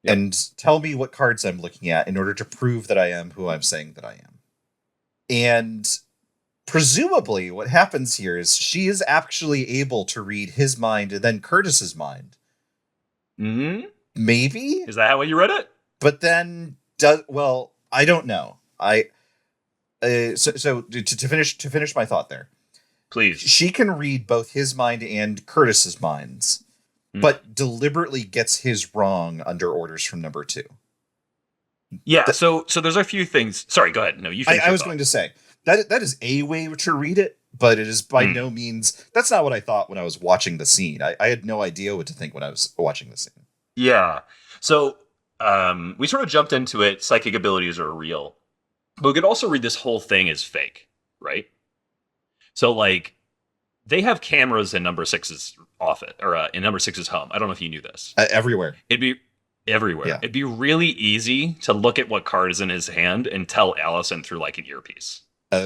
A: and tell me what cards I'm looking at in order to prove that I am who I'm saying that I am. And presumably what happens here is she is actually able to read his mind and then Curtis's mind.
B: Mm-hmm.
A: Maybe?
B: Is that how you read it?
A: But then, I don't know. So to finish my thought there,
B: please.
A: She can read both his mind and Curtis's minds, but deliberately gets his wrong under orders from number 2.
B: Yeah. So there's a few things. Sorry, go ahead. No, you.
A: I was going to say that is a way to read it, but it is by no means. That's not what I thought when I was watching the scene. I had no idea what to think when I was watching the scene.
B: Yeah. So we sort of jumped into it. Psychic abilities are real. But we could also read this whole thing as fake, right? So, like, they have cameras in number 6's office, or in number 6's home. I don't know if you knew this.
A: Everywhere.
B: It'd be everywhere. Yeah. It'd be really easy to look at what card is in his hand and tell Allison through, like, an earpiece.
A: Oh.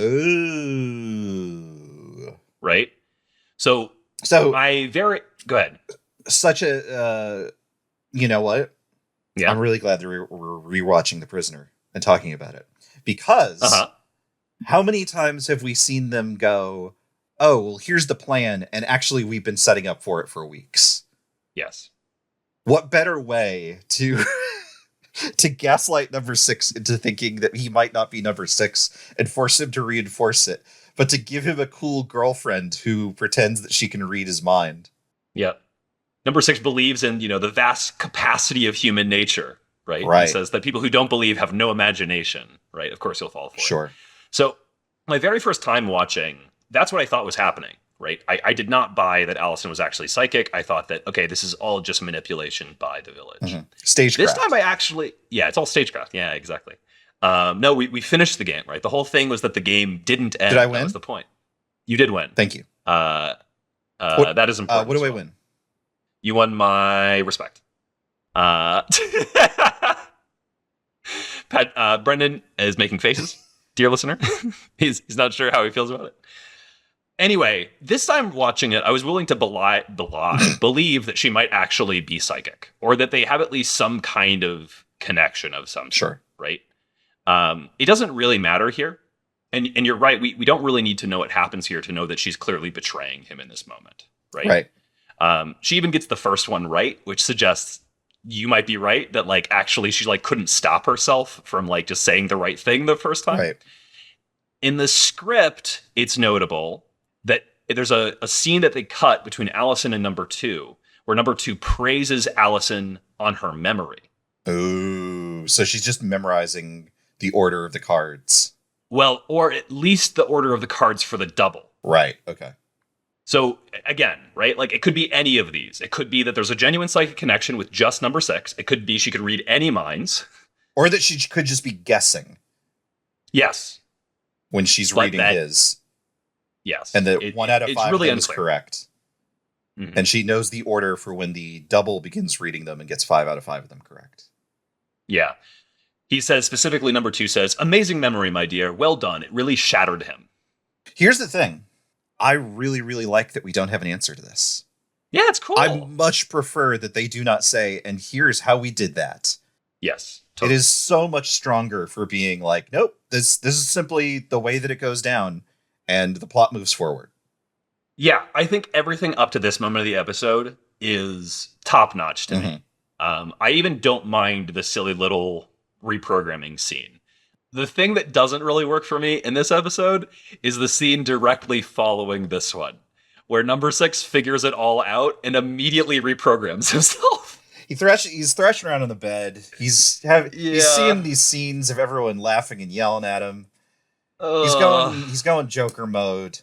B: Right? So go ahead.
A: Such a... you know what?
B: Yeah.
A: I'm really glad that we're rewatching The Prisoner and talking about it. Because how many times have we seen them go, oh, well, here's the plan, and actually we've been setting up for it for weeks?
B: Yes.
A: What better way to to gaslight number 6 into thinking that he might not be number 6 and force him to reinforce it, but to give him a cool girlfriend who pretends that she can read his mind.
B: Yep. Number 6 believes in, the vast capacity of human nature, right?
A: Right.
B: He says that people who don't believe have no imagination, right? Of course he'll fall for it.
A: Sure.
B: So my very first time watching, that's what I thought was happening, right? I did not buy that Allison was actually psychic. I thought that, okay, this is all just manipulation by the village.
A: Mm-hmm. Stagecraft.
B: This time I actually, it's all stagecraft. Yeah, exactly. No, we finished the game, right? The whole thing was that the game didn't end.
A: Did I win?
B: That was the point. You did win.
A: Thank you.
B: That is important.
A: What do I win?
B: You won my respect. Brendan is making faces, dear listener. He's not sure how he feels about it. Anyway, this time watching it, I was willing to believe that she might actually be psychic, or that they have at least some kind of connection of some sort, right? It doesn't really matter here. And you're right, we don't really need to know what happens here to know that she's clearly betraying him in this moment, right?
A: Right.
B: She even gets the first one right, which suggests you might be right that actually she couldn't stop herself from just saying the right thing the first time.
A: Right.
B: In the script, it's notable that there's a scene that they cut between Allison and number 2, where number 2 praises Allison on her memory.
A: Ooh, so she's just memorizing the order of the cards.
B: Well, or at least the order of the cards for the double.
A: Right. Okay.
B: So again, right? It could be any of these. It could be that there's a genuine psychic connection with just number 6. It could be she could read any minds.
A: Or that she could just be guessing.
B: Yes.
A: When she's reading his.
B: Yes.
A: And that 1 out of 5
B: really
A: is correct. Mm-hmm. And she knows the order for when the double begins reading them and gets 5 out of 5 of them correct.
B: Yeah. He says, specifically number 2 says, amazing memory, my dear. Well done. It really shattered him.
A: Here's the thing. I really, really like that we don't have an answer to this.
B: Yeah, it's cool.
A: I much prefer that they do not say, and here's how we did that.
B: Yes.
A: Totally. It is so much stronger for being nope, this is simply the way that it goes down, and the plot moves forward.
B: Yeah, I think everything up to this moment of the episode is top-notch to me. I even don't mind the silly little reprogramming scene. The thing that doesn't really work for me in this episode is the scene directly following this one, where number 6 figures it all out and immediately reprograms himself.
A: He's thrashing around on the bed. He's seeing these scenes of everyone laughing and yelling at him. He's going Joker mode.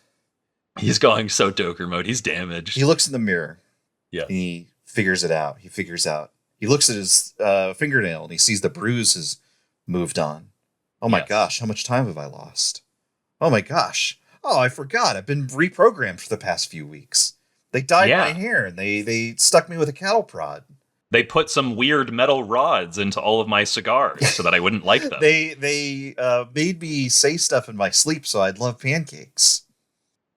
B: He's going so Joker mode. He's damaged.
A: He looks in the mirror.
B: Yeah.
A: And he figures it out. He looks at his fingernail and he sees the bruise has moved on. Oh my gosh, how much time have I lost? Oh my gosh. Oh, I forgot. I've been reprogrammed for the past few weeks. They dyed my hair and they stuck me with a cattle prod.
B: They put some weird metal rods into all of my cigars so that I wouldn't like them.
A: They made me say stuff in my sleep so I'd love pancakes.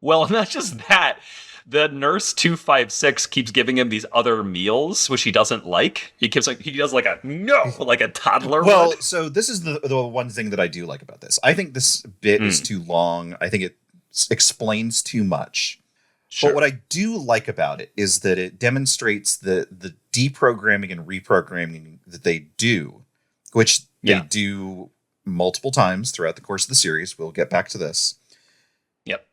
B: Well, not just that. The nurse 256 keeps giving him these other meals, which he doesn't like. He does like a toddler.
A: Well,
B: would.
A: So this is the one thing that I do like about this. I think this bit is too long. I think it explains too much. Sure. But what I do like about it is that it demonstrates the deprogramming and reprogramming that they do, which they do multiple times throughout the course of the series. We'll get back to this.
B: Yep.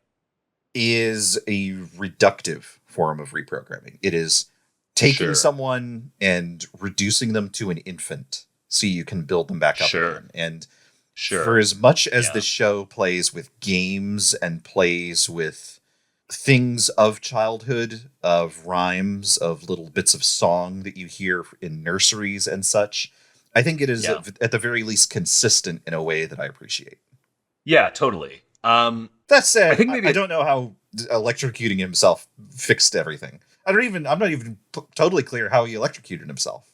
A: Is a reductive form of reprogramming. It is taking someone and reducing them to an infant so you can build them back up again. And for as much as the show plays with games and plays with things of childhood, of rhymes, of little bits of song that you hear in nurseries and such, I think it is at the very least consistent in a way that I appreciate.
B: Yeah, totally.
A: That said, I don't know how electrocuting himself fixed everything. I'm not even totally clear how he electrocuted himself.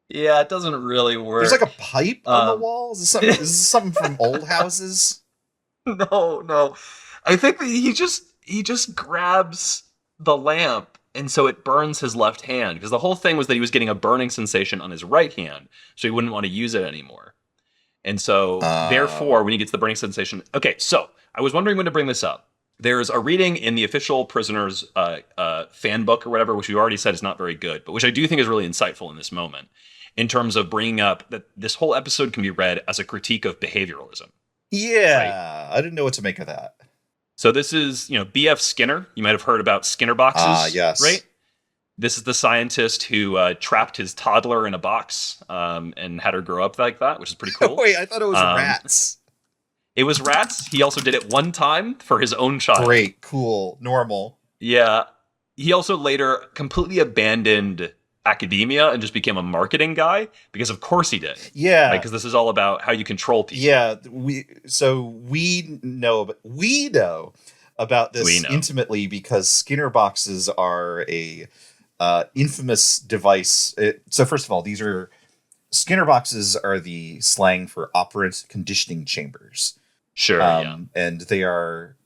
B: Yeah, it doesn't really work.
A: There's like a pipe on the wall. Is this something from old houses?
B: No. I think that he just grabs the lamp, and so it burns his left hand, because the whole thing was that he was getting a burning sensation on his right hand, so he wouldn't want to use it anymore. And so, therefore, when he gets the burning sensation... Okay, so, I was wondering when to bring this up. There's a reading in the official Prisoners fan book or whatever, which we already said is not very good, but which I do think is really insightful in this moment, in terms of bringing up that this whole episode can be read as a critique of behavioralism.
A: Yeah, right? I didn't know what to make of that.
B: So this is, B.F. Skinner. You might have heard about Skinner boxes,
A: yes.
B: right? This is the scientist who trapped his toddler in a box and had her grow up like that, which is pretty cool.
A: Wait, I thought it was rats.
B: It was rats. He also did it one time for his own child.
A: Great, cool, normal.
B: Yeah. He also later completely abandoned academia and just became a marketing guy because of course he did.
A: Yeah.
B: Because this is all about how you control people.
A: Yeah, we know about this intimately because Skinner boxes are a infamous device. So first of all, Skinner boxes are the slang for operant conditioning chambers.
B: Sure.
A: And they are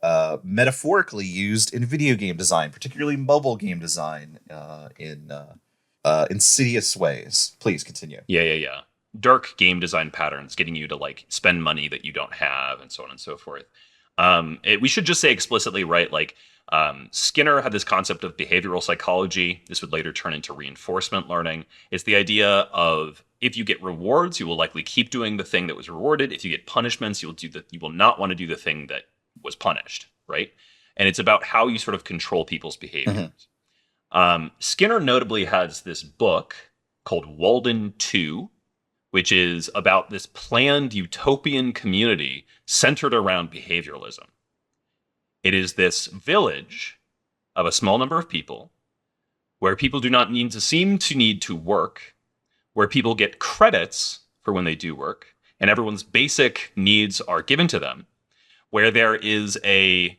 A: metaphorically used in video game design, particularly mobile game design, in insidious ways. Please continue.
B: Yeah. Dark game design patterns, getting you to spend money that you don't have, and so on and so forth. We should just say explicitly, right? Skinner had this concept of behavioral psychology. This would later turn into reinforcement learning. It's the idea of if you get rewards, you will likely keep doing the thing that was rewarded. If you get punishments, you will not want to do the thing that was punished, right? And it's about how you sort of control people's behaviors. Mm-hmm. Skinner notably has this book called Walden 2, which is about this planned utopian community centered around behavioralism. It is this village of a small number of people where people do not seem to need to work, where people get credits for when they do work, and everyone's basic needs are given to them, where there is a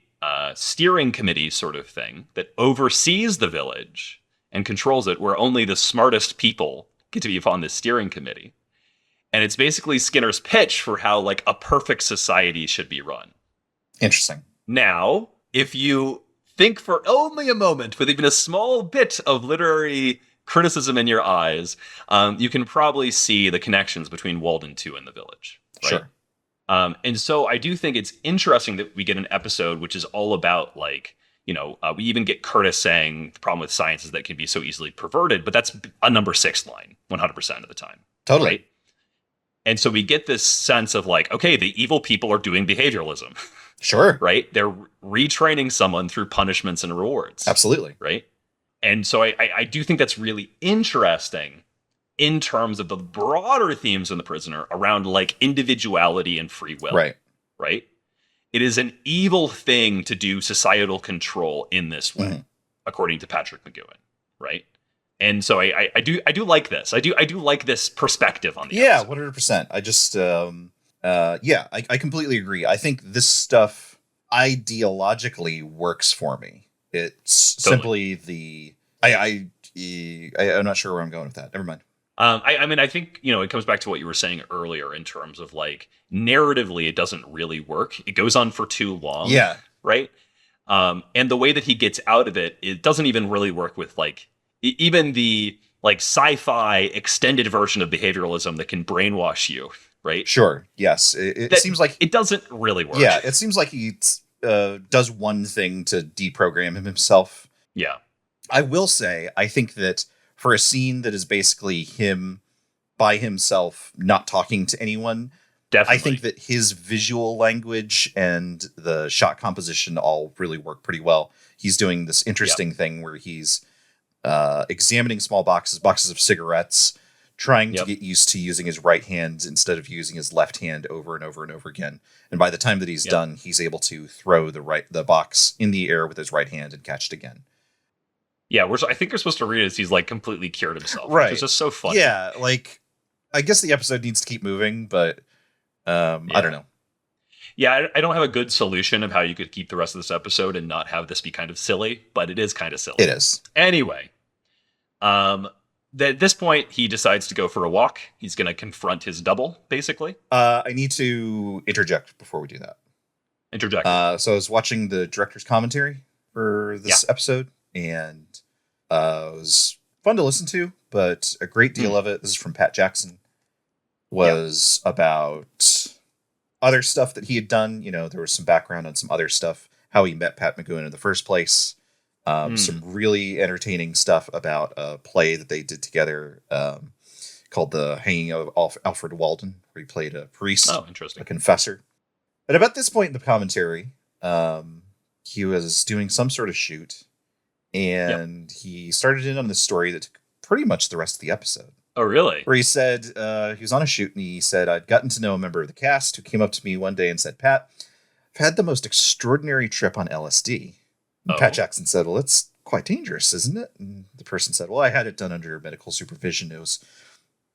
B: steering committee sort of thing that oversees the village and controls it, where only the smartest people get to be on this steering committee. And it's basically Skinner's pitch for how a perfect society should be run.
A: Interesting.
B: Now, if you think for only a moment with even a small bit of literary criticism in your eyes, you can probably see the connections between Walden 2 and the village. Right?
A: Sure.
B: And so I do think it's interesting that we get an episode which is all about we even get Curtis saying the problem with science is that it can be so easily perverted, but that's a number 6 line 100% of the time.
A: Totally.
B: Right? And so we get this sense of okay, the evil people are doing behavioralism.
A: Sure.
B: Right? They're retraining someone through punishments and rewards.
A: Absolutely.
B: Right? And so I do think that's really interesting in terms of the broader themes in The Prisoner around individuality and free will.
A: Right.
B: Right? It is an evil thing to do societal control in this way, according to Patrick McGoohan. Right? And so I do like this. I do like this perspective on the episode.
A: 100%. I just I completely agree. I think this stuff ideologically works for me. It's
B: totally.
A: simply I'm not sure where I'm going with that. Never mind.
B: I think, it comes back to what you were saying earlier in terms of narratively, it doesn't really work. It goes on for too long.
A: Yeah.
B: Right. And the way that he gets out of it, it doesn't even really work with even the sci-fi extended version of behavioralism that can brainwash you. Right.
A: Sure. Yes. It seems like
B: it doesn't really work.
A: Yeah. It seems like he does one thing to deprogram himself.
B: Yeah.
A: I will say, I think that for a scene that is basically him by himself, not talking to anyone,
B: definitely.
A: I think that his visual language and the shot composition all really work pretty well. He's doing this interesting thing where he's examining small boxes of cigarettes, trying to get used to using his right hand instead of using his left hand over and over and over again. And by the time that he's done, he's able to throw the box in the air with his right hand and catch it again.
B: Yeah, I think we're supposed to read it as he's completely cured himself.
A: Right.
B: Which is just so funny.
A: Yeah, I guess the episode needs to keep moving, but I don't know.
B: Yeah, I don't have a good solution of how you could keep the rest of this episode and not have this be kind of silly, but it is kind of silly.
A: It is.
B: Anyway, at this point, he decides to go for a walk. He's going to confront his double, basically.
A: I need to interject before we do that.
B: Interject.
A: So I was watching the director's commentary for this episode, and it was fun to listen to, but a great deal of it, this is from Pat Jackson, was about other stuff that he had done. There was some background on some other stuff how he met Pat McGoohan in the first place. Some really entertaining stuff about a play that they did together called The Hanging of Alfred Walden, where he played a priest,
B: interesting,
A: a confessor. But about this point in the commentary, he was doing some sort of shoot, and he started in on this story that took pretty much the rest of the episode.
B: Oh, really?
A: Where he said he was on a shoot, and he said, I'd gotten to know a member of the cast who came up to me one day and said, Pat, I've had the most extraordinary trip on LSD. And Pat Jackson said, well, it's quite dangerous, isn't it? And the person said, well, I had it done under medical supervision. It was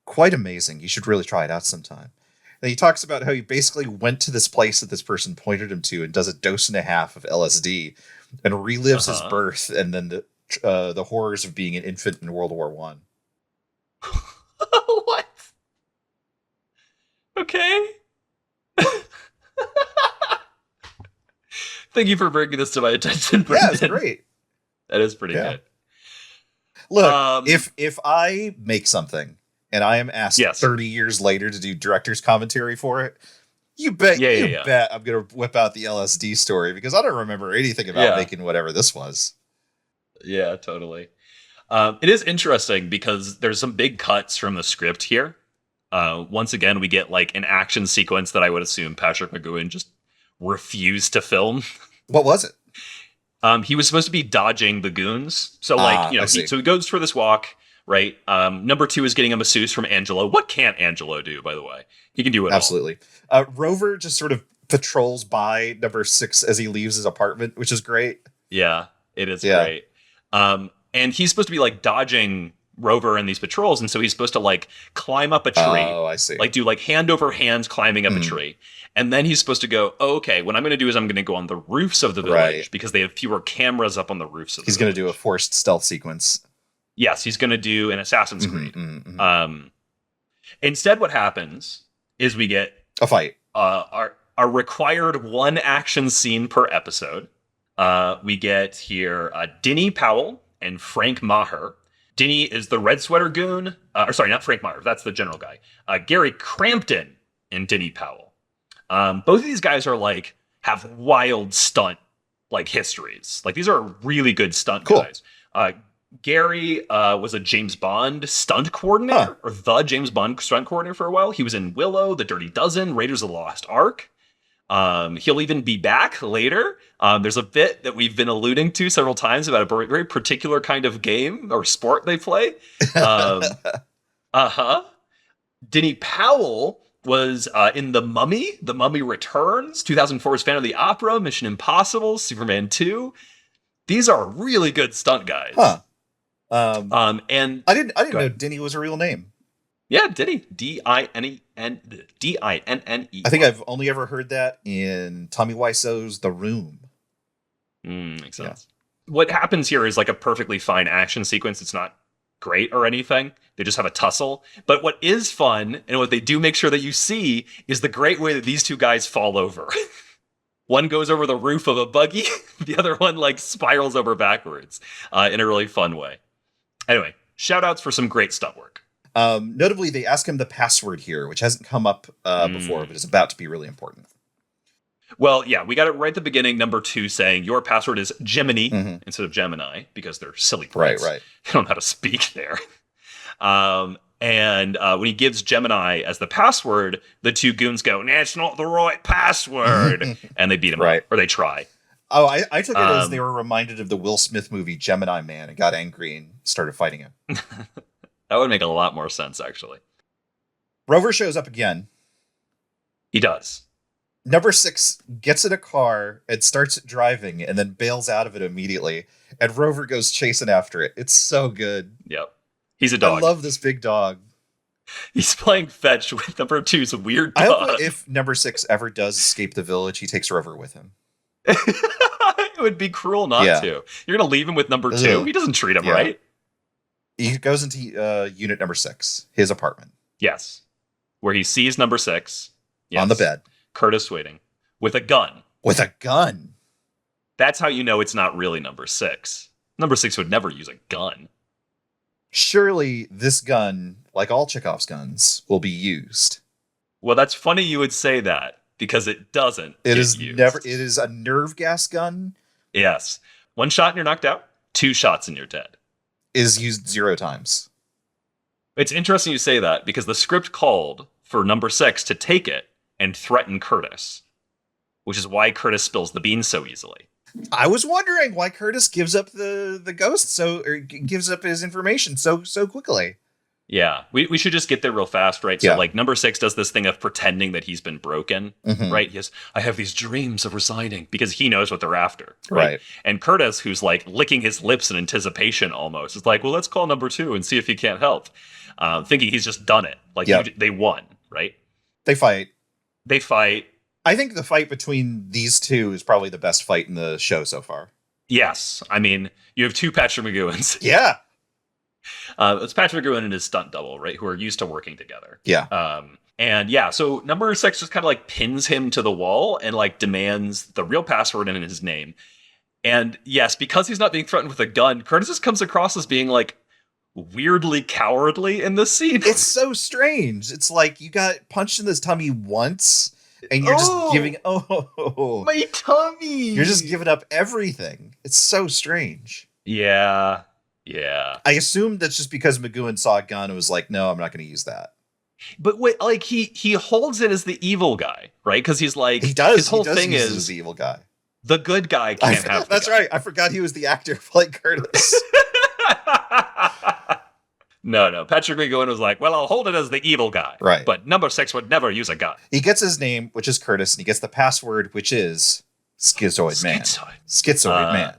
A: quite amazing. You should really try it out sometime. And he talks about how he basically went to this place that this person pointed him to and does a dose and a half of LSD and relives his birth and then the horrors of being an infant in World War I.
B: What? Okay. Thank you for bringing this to my attention, Brendan.
A: Yeah, it's great.
B: That is pretty good.
A: Look, if I make something and I am asked 30 years later to do director's commentary for it, you bet I'm going to whip out the LSD story because I don't remember anything about making whatever this was.
B: Yeah, totally. It is interesting because there's some big cuts from the script here. Once again, we get like an action sequence that I would assume Patrick McGoohan just refused to film.
A: What was it?
B: He was supposed to be dodging the goons. So so he goes for this walk, right? Number 2 is getting a masseuse from Angelo. What can't Angelo do, by the way? He can do it
A: Absolutely. Rover just sort of patrols by number 6 as he leaves his apartment, which is great.
B: Yeah, it is great. And he's supposed to be like dodging Rover and these patrols, and so he's supposed to like climb up a tree.
A: Oh, I see.
B: Like do like hand over hand climbing up a tree. And then he's supposed to go, okay, what I'm going to do is I'm going to go on the roofs of the village because they have fewer cameras up on the roofs of the village.
A: He's going to do a forced stealth sequence.
B: Yes, he's going to do an Assassin's Creed. Instead, what happens is we get
A: a fight.
B: Our required 1 action scene per episode. We get here Dinny Powell and Frank Maher. Dinny is the red sweater goon. Sorry, not Frank Maher. That's the general guy. Gary Crampton and Dinny Powell. Both of these guys are like have wild stunt like histories. Like these are really good stunt guys. Gary was a James Bond stunt coordinator or the James Bond stunt coordinator for a while. He was in Willow, The Dirty Dozen, Raiders of the Lost Ark. He'll even be back later. There's a bit that we've been alluding to several times about a very particular kind of game or sport they play. Dinny Powell was in The Mummy. The Mummy Returns, 2004's Phantom of the Opera, Mission Impossible, Superman 2. These are really good stunt guys. And
A: I didn't know Dinny was a real name.
B: Yeah, Dinny. D-I-N-N-E.
A: I think I've only ever heard that in Tommy Wiseau's The Room.
B: Makes sense. What happens here is like a perfectly fine action sequence. It's not great or anything. They just have a tussle. But what is fun, and what they do make sure that you see, is the great way that these two guys fall over. One goes over the roof of a buggy. The other one like spirals over backwards in a really fun way. Anyway, shout outs for some great stunt work.
A: Notably, they ask him the password here, which hasn't come up before, but is about to be really important.
B: Well, yeah, we got it right at the beginning. Number 2 saying your password is Gemini instead of Gemini because they're silly brats.
A: Right.
B: They don't know how to speak there. And when he gives Gemini as the password, the 2 goons go, "Nah, it's not the right password," and they beat him up, or they try.
A: Oh, I took it as they were reminded of the Will Smith movie Gemini Man and got angry and started fighting him.
B: That would make a lot more sense, actually.
A: Rover shows up again.
B: He does.
A: Number 6 gets in a car and starts driving and then bails out of it immediately. And Rover goes chasing after it. It's so good.
B: Yep. He's a dog.
A: I love this big dog.
B: He's playing fetch with number 2's weird dog.
A: I hope if number 6 ever does escape the village, he takes Rover with him.
B: It would be cruel not to. You're going to leave him with number 2? He doesn't treat him right.
A: He goes into unit number 6, his apartment.
B: Yes. Where he sees number 6. Yes.
A: On the bed.
B: Curtis waiting. With a gun.
A: With a gun?
B: That's how you know it's not really number 6. Number 6 would never use a gun.
A: Surely this gun, like all Chekhov's guns, will be used.
B: Well, that's funny you would say that. because it doesn't.
A: It
B: get
A: is
B: used.
A: never. It is a nerve gas gun.
B: Yes. 1 shot and you're knocked out. 2 shots and you're dead.
A: Is used 0 times.
B: It's interesting you say that because the script called for number 6 to take it and threaten Curtis, which is why Curtis spills the beans so easily.
A: I was wondering why Curtis gives up the ghost or gives up his information so quickly.
B: Yeah, we should just get there real fast, right?
A: Yeah.
B: So like number 6 does this thing of pretending that he's been broken,
A: Mhm.
B: right? I have these dreams of resigning because he knows what they're after,
A: Right.
B: And Curtis, who's like licking his lips in anticipation almost, is like, well, let's call number 2 and see if he can't help, thinking he's just done it. Like they won, right?
A: They fight.
B: I
A: think the fight between these two is probably the best fight in the show so far.
B: Yes, I mean you have 2 Patrick McGoohans.
A: Yeah.
B: It's Patrick McGoohan and his stunt double, right? Who are used to working together.
A: Yeah.
B: And yeah, so number 6 just kind of like pins him to the wall and like demands the real password in his name. And yes, because he's not being threatened with a gun, Curtis just comes across as being like weirdly cowardly in this scene.
A: It's so strange. It's like you got punched in the tummy once and you're just giving
B: my tummy.
A: You're just giving up everything. It's so strange.
B: Yeah.
A: I assume that's just because McGoohan saw a gun and was like, no, I'm not going to use that.
B: But wait, like he holds it as the evil guy, right? Because he's like,
A: he does.
B: His whole
A: he does
B: thing
A: use it
B: is
A: as the evil guy.
B: The good guy can't have.
A: That's right. I forgot he was the actor playing Curtis.
B: No. Patrick McGoohan was like, well, I'll hold it as the evil guy.
A: Right.
B: But number 6 would never use a gun.
A: He gets his name, which is Curtis, and he gets the password, which is Schizoid Man. Schizoid Man.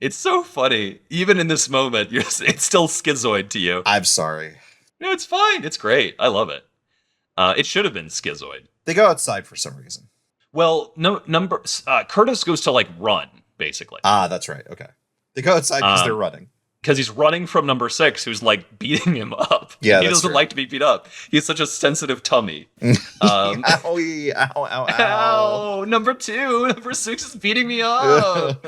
B: It's so funny. Even in this moment, it's still schizoid to you.
A: I'm sorry.
B: No, it's fine. It's great. I love it. It should have been schizoid.
A: They go outside for some reason.
B: Well, Curtis goes to like run, basically.
A: That's right. Okay. They go outside because they're running.
B: Because he's running from number 6, who's like beating him up.
A: Yeah,
B: he doesn't like to be beat up. He has such a sensitive tummy.
A: Owie, ow.
B: Ow, number 6 is beating me up.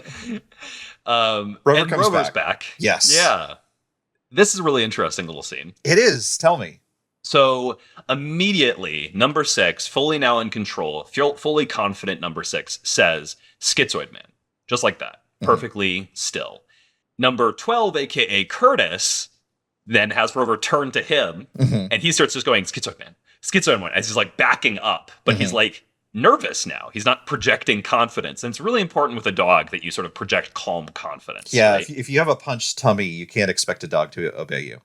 B: Rover's back.
A: Yes.
B: Yeah. This is a really interesting little scene.
A: It is. Tell me.
B: So immediately, number 6, fully now in control, fully confident number 6, says, Schizoid Man. Just like that. Perfectly still. Number 12, a.k.a. Curtis, then has Rover turn to him, and he starts just going, Schizoid Man, as he's like backing up. But he's like nervous now. He's not projecting confidence. And it's really important with a dog that you sort of project calm confidence.
A: Yeah,
B: right?
A: if you have a punched tummy, you can't expect a dog to obey you.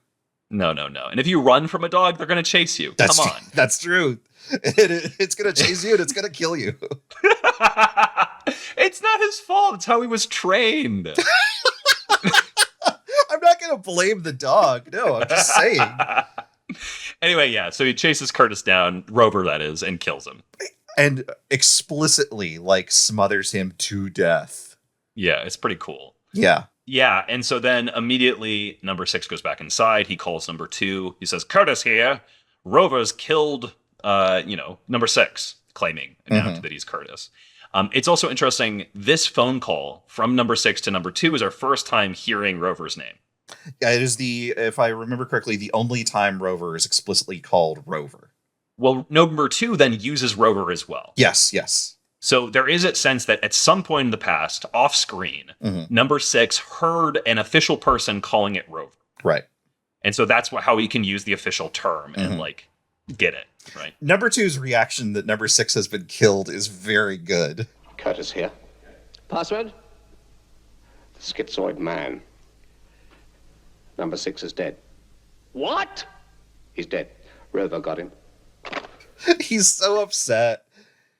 B: No. And if you run from a dog, they're going to chase you. Come on.
A: That's true. It's going to chase you and it's going to kill you.
B: It's not his fault. It's how he was trained.
A: I'm not going to blame the dog. No, I'm just saying.
B: Anyway, yeah. So he chases Curtis down, Rover that is, and kills him.
A: And explicitly, like, smothers him to death.
B: Yeah, it's pretty cool.
A: Yeah.
B: Yeah, and so then immediately number 6 goes back inside. He calls number 2. He says, Curtis here. Rover's killed, number 6, claiming now that he's Curtis. It's also interesting, this phone call from number 6 to number 2 is our first time hearing Rover's name.
A: Yeah, it is if I remember correctly, the only time Rover is explicitly called Rover.
B: Well, number 2 then uses Rover as well.
A: Yes.
B: So there is a sense that at some point in the past, off screen, number 6 heard an official person calling it Rover.
A: Right.
B: And so that's how he can use the official term and like get it, right?
A: Number 2's reaction that number 6 has been killed is very good.
D: Curtis here.
C: Password?
D: The Schizoid Man. Number 6 is dead.
C: What?
D: He's dead. Rover got him.
A: He's so upset.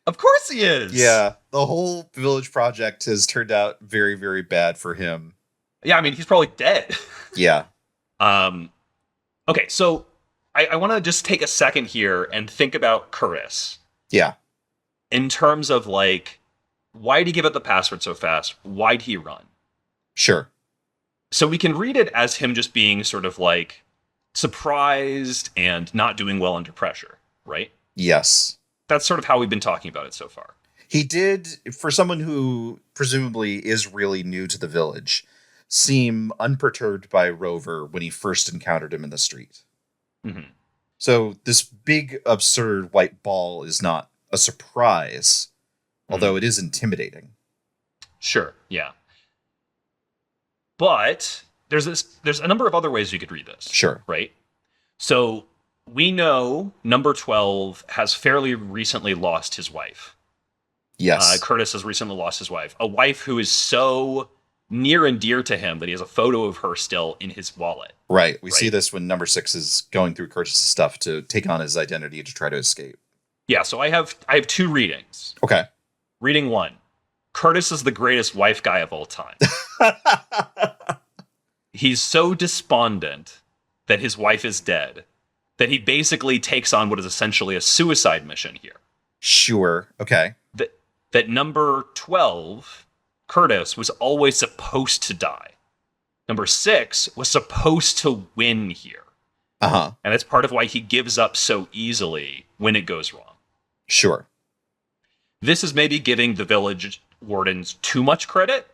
B: Of course he is.
A: Yeah, the whole village project has turned out very, very bad for him.
B: Yeah, I mean, he's probably dead.
A: Yeah.
B: Okay, so I want to just take a second here and think about Curtis.
A: Yeah.
B: In terms of, like, why'd he give up the password so fast? Why'd he run?
A: Sure.
B: So we can read it as him just being sort of, like, surprised and not doing well under pressure, right?
A: Yes.
B: That's sort of how we've been talking about it so far.
A: He did, for someone who presumably is really new to the village, seem unperturbed by Rover when he first encountered him in the street.
B: Mm-hmm.
A: So this big, absurd white ball is not a surprise, although it is intimidating.
B: Sure, yeah. But there's a number of other ways you could read this.
A: Sure.
B: Right? So we know number 12 has fairly recently lost his wife.
A: Yes.
B: Curtis has recently lost his wife. A wife who is so near and dear to him that he has a photo of her still in his wallet.
A: Right. We see this when number 6 is going through Curtis's stuff to take on his identity to try to escape.
B: Yeah, so I have 2 readings.
A: Okay.
B: Reading 1. Curtis is the greatest wife guy of all time. He's so despondent that his wife is dead that he basically takes on what is essentially a suicide mission here.
A: Sure. Okay.
B: That number 12, Curtis, was always supposed to die. Number 6 was supposed to win here.
A: Uh-huh.
B: And that's part of why he gives up so easily when it goes wrong.
A: Sure.
B: This is maybe giving the village wardens too much credit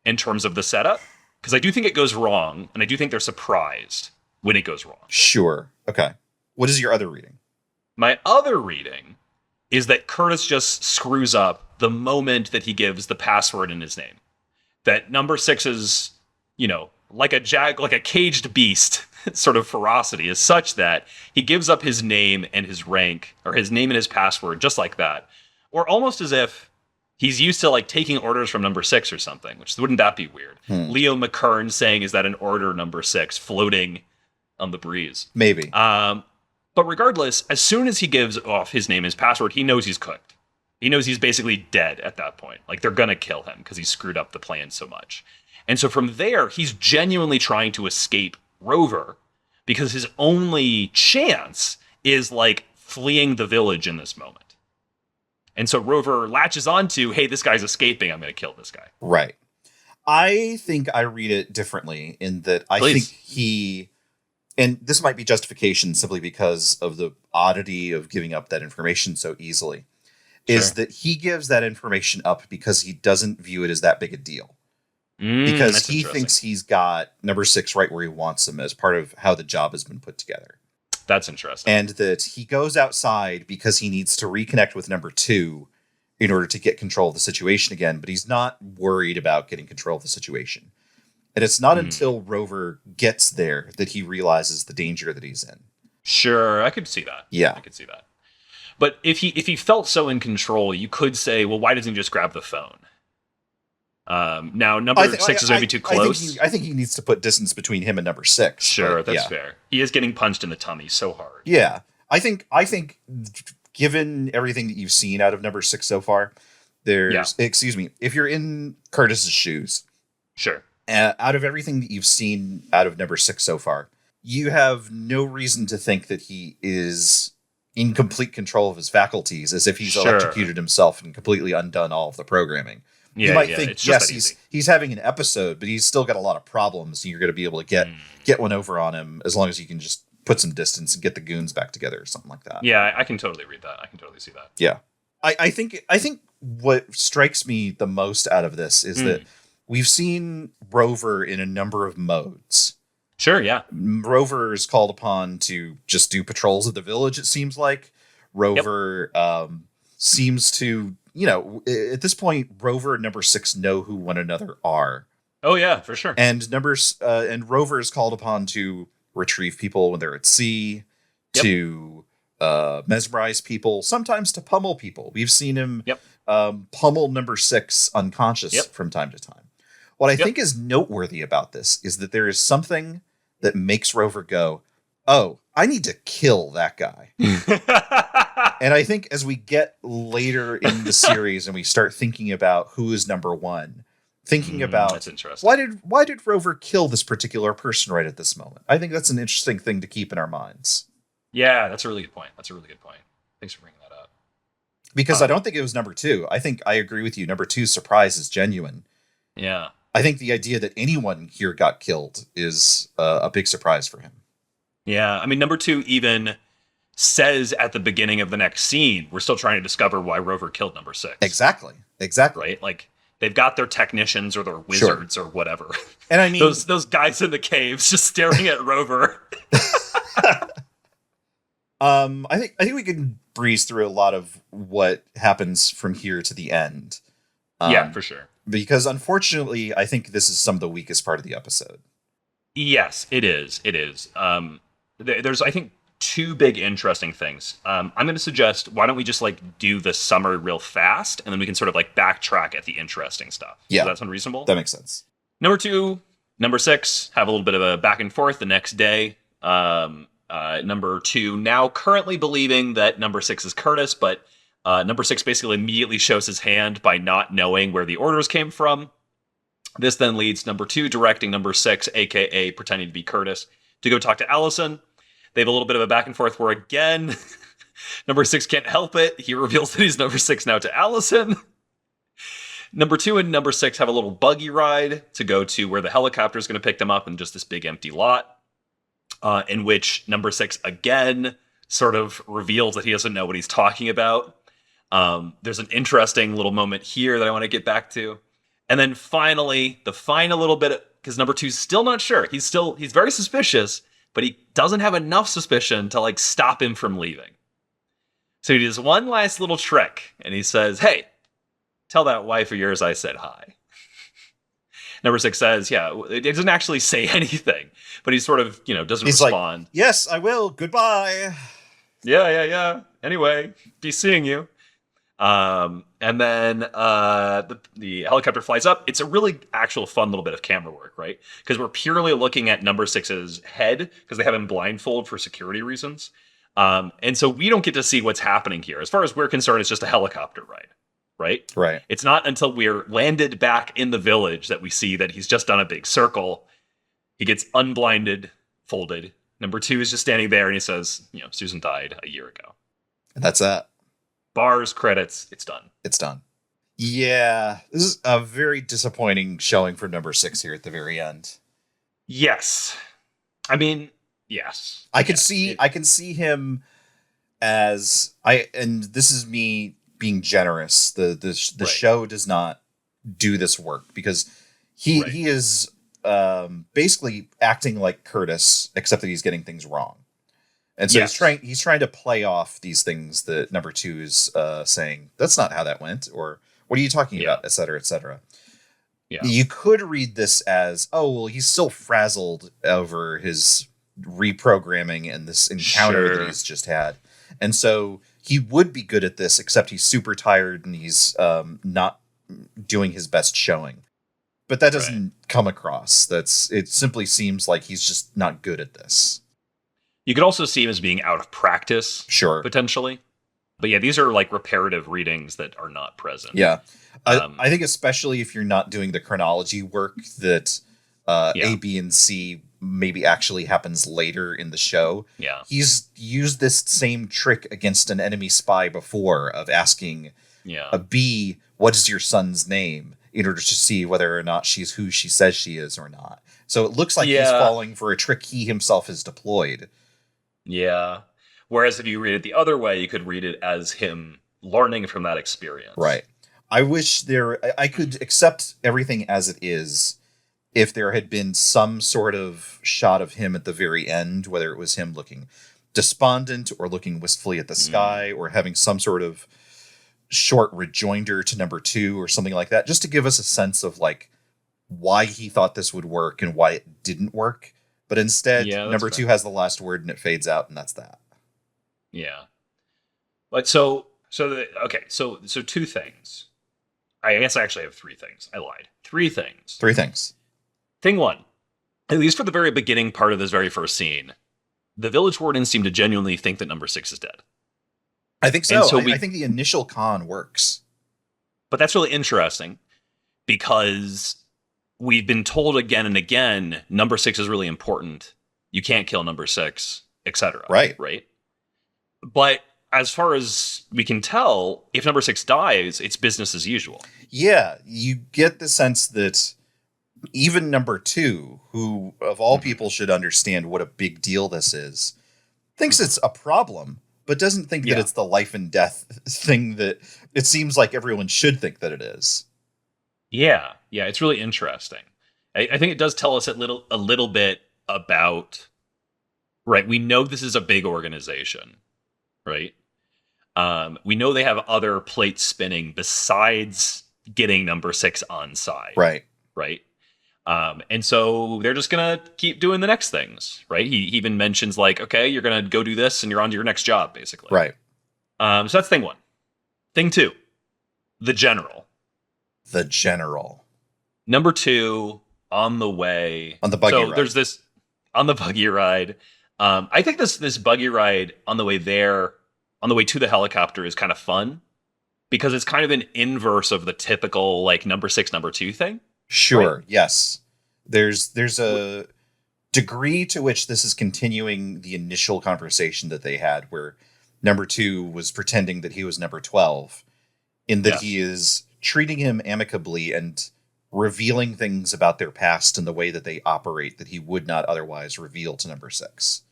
B: in terms of the setup, because I do think it goes wrong, and I do think they're surprised when it goes wrong.
A: Sure. Okay. What is your other reading?
B: My other reading is that Curtis just screws up the moment that he gives the password in his name. That number 6 is, like a caged beast sort of ferocity is such that he gives up his name and his rank, or his name and his password, just like that. Or almost as if he's used to taking orders from number 6 or something, which wouldn't that be weird? Leo McKern saying, is that an order number 6 floating on the breeze?
A: Maybe.
B: But regardless, as soon as he gives off his name and his password, he knows he's cooked. He knows he's basically dead at that point. They're going to kill him because he screwed up the plan so much. And so from there, he's genuinely trying to escape Rover because his only chance is fleeing the village in this moment. And so Rover latches onto, hey, this guy's escaping. I'm going to kill this guy.
A: Right. I think I read it differently in that I think he, and this might be justification simply because of the oddity of giving up that information so easily, is that he gives that information up because he doesn't view it as that big a deal. Because he thinks he's got number 6 right where he wants him as part of how the job has been put together.
B: That's interesting.
A: And that he goes outside because he needs to reconnect with number 2 in order to get control of the situation again, but he's not worried about getting control of the situation. And it's not until Rover gets there that he realizes the danger that he's in.
B: Sure, I could see that.
A: Yeah.
B: I could see that. But if he felt so in control, you could say, well, why doesn't he just grab the phone? Now, number 6 is maybe too close.
A: I think he needs to put distance between him and number 6.
B: Sure, that's fair. He is getting punched in the tummy so hard.
A: Yeah. I think given everything that you've seen out of number 6 so far, if you're in Curtis's shoes,
B: sure.
A: Out of everything that you've seen out of number 6 so far, you have no reason to think that he is in complete control of his faculties, as if he's electrocuted himself and completely undone all of the programming. You might think, yes, he's having an episode, but he's still got a lot of problems, and you're going to be able to get one over on him as long as you can just put some distance and get the goons back together or something like that.
B: Yeah, I can totally read that. I can totally see that.
A: Yeah. I think what strikes me the most out of this is that we've seen Rover in a number of modes.
B: Sure, yeah.
A: Rover is called upon to just do patrols of the village, it seems like. Rover seems to, at this point, Rover and number 6 know who one another are.
B: Oh, yeah, for sure.
A: And and Rover is called upon to retrieve people when they're at sea, to mesmerize people, sometimes to pummel people. We've seen him pummel number 6 unconscious from time to time. What I think is noteworthy about this is that there is something that makes Rover go, oh, I need to kill that guy. And I think as we get later in the series and we start thinking about who is number 1, thinking about
B: that's interesting.
A: Why did Rover kill this particular person right at this moment? I think that's an interesting thing to keep in our minds.
B: Yeah, that's a really good point. Thanks for bringing that up.
A: Because I don't think it was number 2. I think I agree with you. Number 2's surprise is genuine.
B: Yeah.
A: I think the idea that anyone here got killed is a big surprise for him.
B: Yeah, I mean, number 2 even says at the beginning of the next scene, we're still trying to discover why Rover killed number 6.
A: Exactly.
B: Right? They've got their technicians or their wizards or whatever.
A: And I mean,
B: those guys in the caves just staring at Rover.
A: I think we can breeze through a lot of what happens from here to the end.
B: Yeah, for sure.
A: Because unfortunately, I think this is some of the weakest part of the episode.
B: Yes, it is. It is. There's, I think, two big interesting things. I'm going to suggest, why don't we just like do the summary real fast, and then we can sort of like backtrack at the interesting stuff.
A: Yeah.
B: Does that sound reasonable?
A: That makes sense.
B: Number 2, number 6 have a little bit of a back and forth the next day. Number 2 now currently believing that number 6 is Curtis, but number 6 basically immediately shows his hand by not knowing where the orders came from. This then leads number 2 directing number 6, aka pretending to be Curtis, to go talk to Allison. They have a little bit of a back and forth where, again, number 6 can't help it. He reveals that he's number 6 now to Allison. Number 2 and number 6 have a little buggy ride to go to where the helicopter is going to pick them up in just this big empty lot, in which number 6 again sort of reveals that he doesn't know what he's talking about. There's an interesting little moment here that I want to get back to. And then finally, the final little bit, because number 2 is still not sure. He's very suspicious, but he doesn't have enough suspicion to like stop him from leaving. So he does one last little trick, and he says, "Hey, tell that wife of yours I said hi." Number 6 says, yeah, it doesn't actually say anything, but he sort of, doesn't respond.
A: Like, yes, I will. Goodbye.
B: Yeah. Anyway, be seeing you. And then the helicopter flies up. It's a really actual fun little bit of camera work, right? Because we're purely looking at number 6's head, because they have him blindfold for security reasons. And so we don't get to see what's happening here. As far as we're concerned, it's just a helicopter ride, right?
A: Right.
B: It's not until we're landed back in the village that we see that he's just done a big circle. He gets unblinded, folded. Number 2 is just standing there, and he says, Susan died a year ago.
A: And that's that.
B: Bars, credits, it's done.
A: It's done. Yeah, this is a very disappointing showing for number 6 here at the very end.
B: Yes. I mean, yes.
A: I can see him as and this is me being generous. The
B: right.
A: show does not do this work because he is basically acting like Curtis, except that he's getting things wrong. And so he's trying to play off these things that number 2 is saying, that's not how that went, or what are you talking about, et cetera, et cetera. Yeah. You could read this as, oh, well, he's still frazzled over his reprogramming and this encounter that he's just had. And so he would be good at this, except he's super tired and he's not doing his best showing. But that doesn't come across. It simply seems like he's just not good at this.
B: You could also see him as being out of practice, potentially. But yeah, these are like reparative readings that are not present.
A: Yeah. I think especially if you're not doing the chronology work that A, B, and C maybe actually happens later in the show.
B: Yeah.
A: He's used this same trick against an enemy spy before of asking a B, what is your son's name? In order to see whether or not she's who she says she is or not. So it looks like he's falling for a trick he himself has deployed.
B: Yeah. Whereas if you read it the other way, you could read it as him learning from that experience.
A: Right. I wish I could accept everything as it is if there had been some sort of shot of him at the very end, whether it was him looking despondent or looking wistfully at the sky or having some sort of short rejoinder to number 2 or something like that, just to give us a sense of like why he thought this would work and why it didn't work. But instead, number 2 has the last word and it fades out, and that's that.
B: Yeah. But so 2 things. I guess I actually have 3 things. I lied. 3 things.
A: 3 things.
B: Thing 1, at least for the very beginning part of this very first scene, the village wardens seem to genuinely think that number 6 is dead.
A: I think so. I think the initial con works.
B: But that's really interesting because we've been told again and again, number 6 is really important. You can't kill number 6, etc.
A: Right.
B: But as far as we can tell, if number 6 dies, it's business as usual.
A: Yeah, you get the sense that even number 2, who of all people should understand what a big deal this is, thinks it's a problem, but doesn't think that it's the life and death thing that it seems like everyone should think that it is.
B: Yeah, it's really interesting. I think it does tell us a little bit about, right, we know this is a big organization. right? We know they have other plates spinning besides getting number 6 on side.
A: Right.
B: Right. And so they're just going to keep doing the next things, right? He even mentions like, okay, you're going to go do this and you're on to your next job, basically.
A: Right.
B: So that's thing 1. Thing 2, the general.
A: The general.
B: Number 2, on the way.
A: On the buggy ride.
B: So there's this, on the buggy ride. I think this buggy ride on the way there, on the way to the helicopter is kind of fun because it's kind of an inverse of the typical like number 6, number 2 thing.
A: Sure.
B: Right?
A: Yes. There's a degree to which this is continuing the initial conversation that they had where number 2 was pretending that he was number 12 in that he is treating him amicably and revealing things about their past and the way that they operate that he would not otherwise reveal to number 6.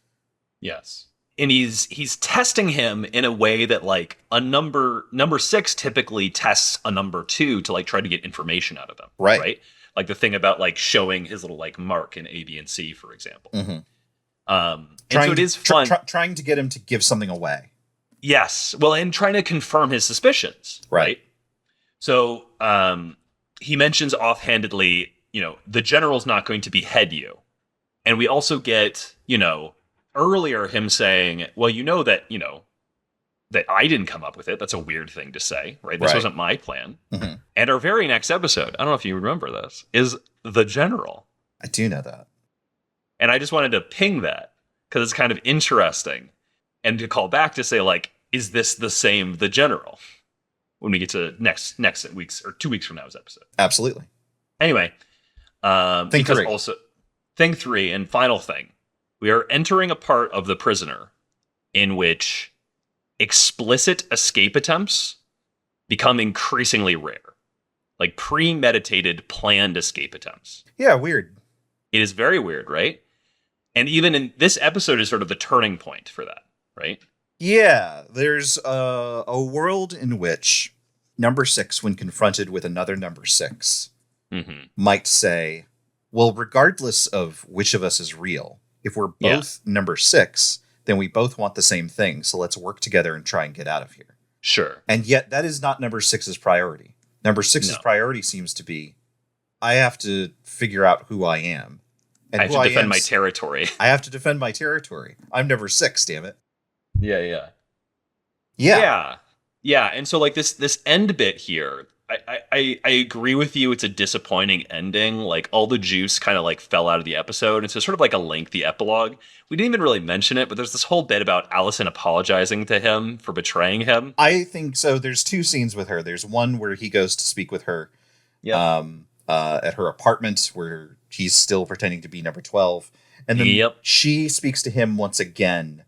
B: Yes. And he's testing him in a way that like a number 6 typically tests a number 2 to like try to get information out of them. Right. Like the thing about like showing his little like mark in A, B, and C, for example.
A: Mm-hmm.
B: And so it is fun.
A: Trying to get him to give something away.
B: Yes. Well, and trying to confirm his suspicions. Right. So he mentions offhandedly, the general's not going to behead you. And we also get, earlier him saying, well, that I didn't come up with it. That's a weird thing to say, right? This wasn't my plan.
A: Mm-hmm.
B: And our very next episode, I don't know if you remember this, is the general.
A: I do know that.
B: And I just wanted to ping that because it's kind of interesting. And to call back to say, like, is this the same the general? When we get to next week's or 2 weeks from now's episode.
A: Absolutely.
B: Anyway,
A: thing 3.
B: Also, thing 3 and final thing, we are entering a part of the prisoner in which explicit escape attempts become increasingly rare. Like premeditated, planned escape attempts.
A: Yeah, weird.
B: It is very weird, right? And even in this episode is sort of the turning point for that, right?
A: Yeah, there's a world in which number 6, when confronted with another number 6, might say, well, regardless of which of us is real, if we're both number 6, then we both want the same thing. So let's work together and try and get out of here.
B: Sure.
A: And yet that is not number 6's priority. Number 6's priority seems to be, I have to figure out who I am. And
B: I have to defend my territory.
A: I have to defend my territory. I'm number 6, damn it.
B: Yeah. And so like this end bit here, I agree with you. It's a disappointing ending. Like all the juice kind of like fell out of the episode. It's sort of like a lengthy epilogue. We didn't even really mention it, but there's this whole bit about Allison apologizing to him for betraying him.
A: I think so. There's 2 scenes with her. There's one where he goes to speak with her at her apartment where he's still pretending to be number 12. And then she speaks to him once again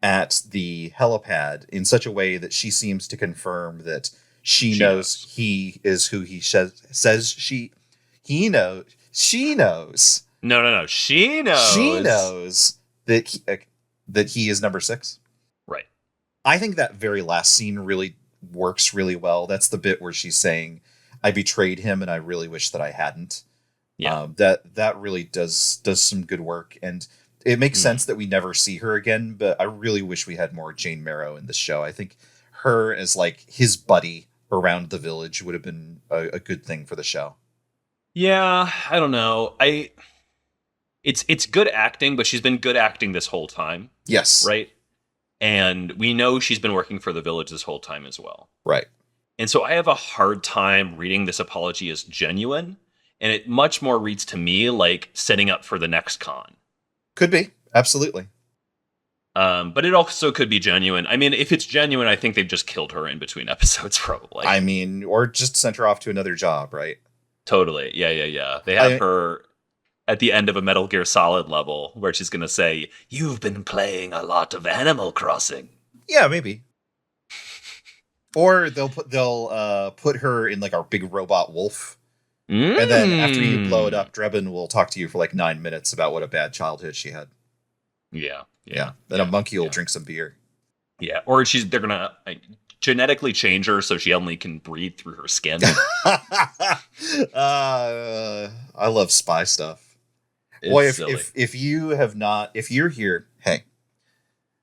A: at the helipad in such a way that she seems to confirm that she knows he is who he says he knows. She knows.
B: No. She knows.
A: She knows that he is number 6.
B: Right.
A: I think that very last scene really works really well. That's the bit where she's saying, I betrayed him and I really wish that I hadn't.
B: Yeah.
A: That really does some good work. And it makes sense that we never see her again, but I really wish we had more Jane Marrow in this show. I think her as like his buddy around the village would have been a good thing for the show.
B: Yeah, I don't know. It's good acting, but she's been good acting this whole time.
A: Yes.
B: Right? And we know she's been working for the village this whole time as well.
A: Right.
B: And so I have a hard time reading this apology as genuine, and it much more reads to me like setting up for the next con.
A: Could be. Absolutely.
B: But it also could be genuine. I mean, if it's genuine, I think they've just killed her in between episodes, probably.
A: I mean, or just sent her off to another job, right?
B: Totally. Yeah. They have her at the end of a Metal Gear Solid level where she's going to say, "You've been playing a lot of Animal Crossing."
A: Yeah, maybe. Or they'll put her in like our big robot wolf. And then after you blow it up, Drebin will talk to you for like 9 minutes about what a bad childhood she had.
B: Yeah.
A: Then a monkey will drink some beer.
B: Yeah. Or they're going to genetically change her so she only can breathe through her skin.
A: I love spy stuff. Boy, if you're here, hey,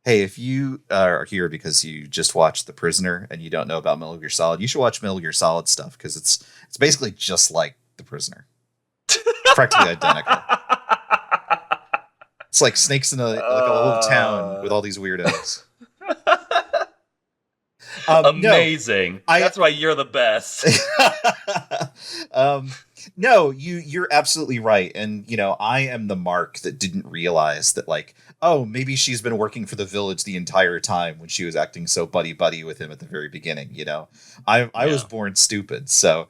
A: Hey, if you are here because you just watched The Prisoner and you don't know about Metal Gear Solid, you should watch Metal Gear Solid stuff because it's basically just like The Prisoner. It's practically identical. It's like snakes in a little town with all these weirdos.
B: Amazing.
A: No,
B: That's why you're the best.
A: No, you're absolutely right. And, I am the mark that didn't realize that, like, oh, maybe she's been working for the village the entire time when she was acting so buddy-buddy with him at the very beginning, I was born stupid, so...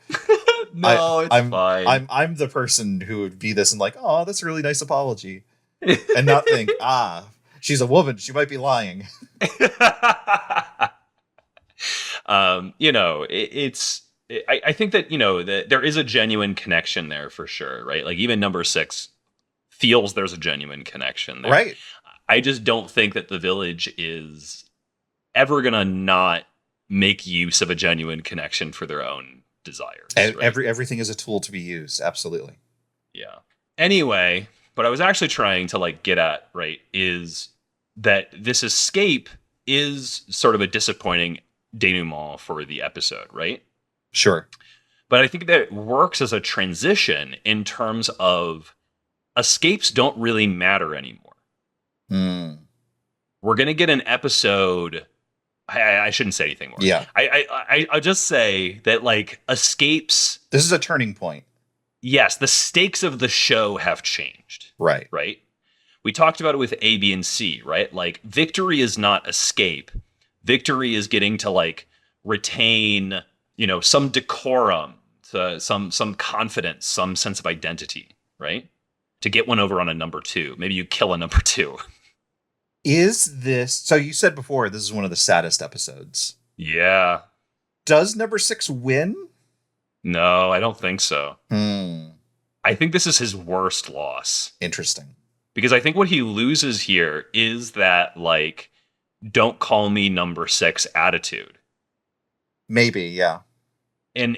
B: No, it's fine.
A: I'm the person who would be this and like, oh, that's a really nice apology. And not think, she's a woman, she might be lying.
B: I think that, that there is a genuine connection there for sure, right? Like even number 6 feels there's a genuine connection there.
A: Right.
B: I just don't think that the village is ever going to not make use of a genuine connection for their own desires. Right?
A: Everything is a tool to be used. Absolutely.
B: Yeah. Anyway, what I was actually trying to like get at, right, is that this escape is sort of a disappointing denouement for the episode, right?
A: Sure.
B: But I think that it works as a transition in terms of escapes don't really matter anymore. We're going to get an episode. I shouldn't say anything more.
A: Yeah.
B: I'll just say that like escapes.
A: This is a turning point.
B: Yes. The stakes of the show have changed.
A: Right.
B: Right. We talked about it with A, B, and C, right? Like victory is not escape. Victory is getting to like retain, some decorum, some confidence, some sense of identity, right? To get one over on a number 2. Maybe you kill a number 2.
A: Is this... So you said before, this is one of the saddest episodes.
B: Yeah.
A: Does number 6 win?
B: No, I don't think so. I think this is his worst loss.
A: Interesting.
B: Because I think what he loses here is that, like, don't call me number 6 attitude.
A: Maybe, yeah.
B: And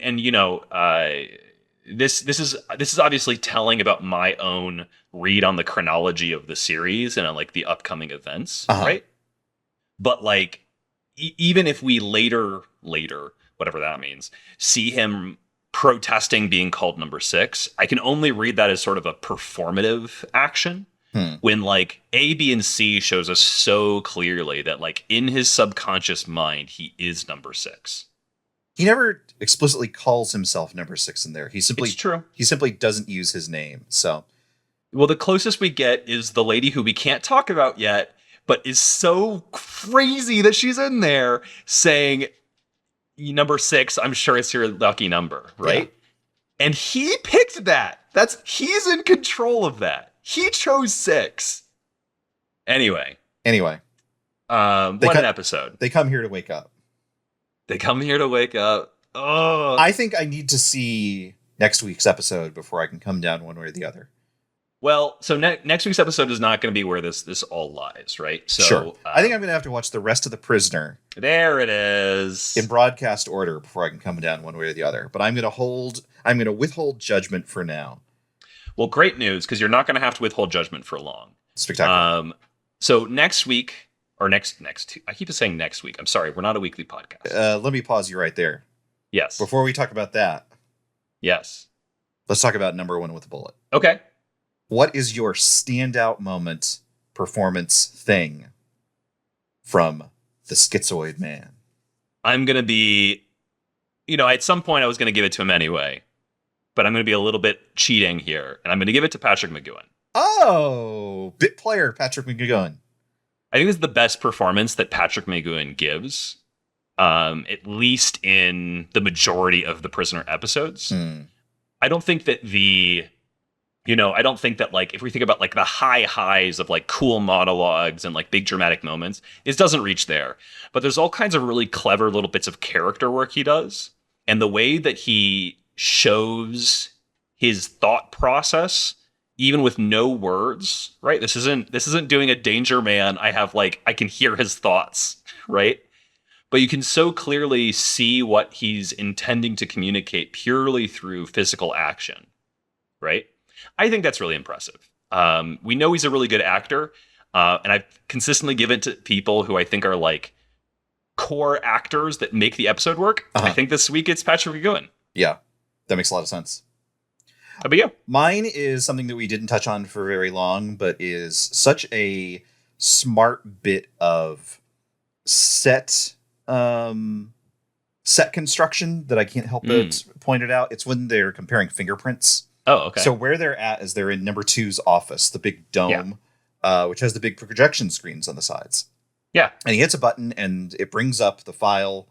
B: this is obviously telling about my own read on the chronology of the series and on like the upcoming events, right? But like even if we later, whatever that means, see him protesting being called number 6, I can only read that as sort of a performative action. When like A, B, and C shows us so clearly that like in his subconscious mind, he is number 6.
A: He never explicitly calls himself number 6 in there. It's true. He simply doesn't use his name. So,
B: well, the closest we get is the lady who we can't talk about yet, but is so crazy that she's in there saying, number 6, I'm sure it's your lucky number, right? Yeah. And he picked that. He's in control of that. He chose 6. Anyway. What an episode.
A: They come here to wake up.
B: Oh,
A: I think I need to see next week's episode before I can come down one way or the other.
B: Well, so next week's episode is not going to be where this all lies, right? So,
A: sure. I think I'm going to have to watch the rest of The Prisoner.
B: There it is.
A: In broadcast order before I can come down one way or the other. But I'm going to withhold judgment for now.
B: Well, great news, because you're not going to have to withhold judgment for long.
A: Spectacular.
B: So next week, or next, I keep saying next week. I'm sorry, we're not a weekly podcast.
A: Let me pause you right there.
B: Yes.
A: Before we talk about that.
B: Yes.
A: Let's talk about number 1 with a bullet.
B: Okay.
A: What is your standout moment, performance thing from the Schizoid Man?
B: I'm going to be, at some point I was going to give it to him anyway, but I'm going to be a little bit cheating here, and I'm going to give it to Patrick McGoohan.
A: Oh, bit player Patrick McGoohan.
B: I think this is the best performance that Patrick McGoohan gives, at least in the majority of the Prisoner episodes. I don't think that like, if we think about like the highs of like cool monologues and like big dramatic moments, it doesn't reach there. But there's all kinds of really clever little bits of character work he does. And the way that he shows his thought process, even with no words, right? This isn't doing a Danger Man. I can hear his thoughts, right? But you can so clearly see what he's intending to communicate purely through physical action, right? I think that's really impressive. We know he's a really good actor. And I've consistently given it to people who I think are like core actors that make the episode work. I think this week it's Patrick McGoohan.
A: Yeah, that makes a lot of sense.
B: How about you?
A: Mine is something that we didn't touch on for very long, but is such a smart bit of set construction that I can't help but point it out. It's when they're comparing fingerprints.
B: Oh, okay.
A: So where they're at is they're in number 2's office, the big dome, which has the big projection screens on the sides.
B: Yeah.
A: And he hits a button and it brings up the file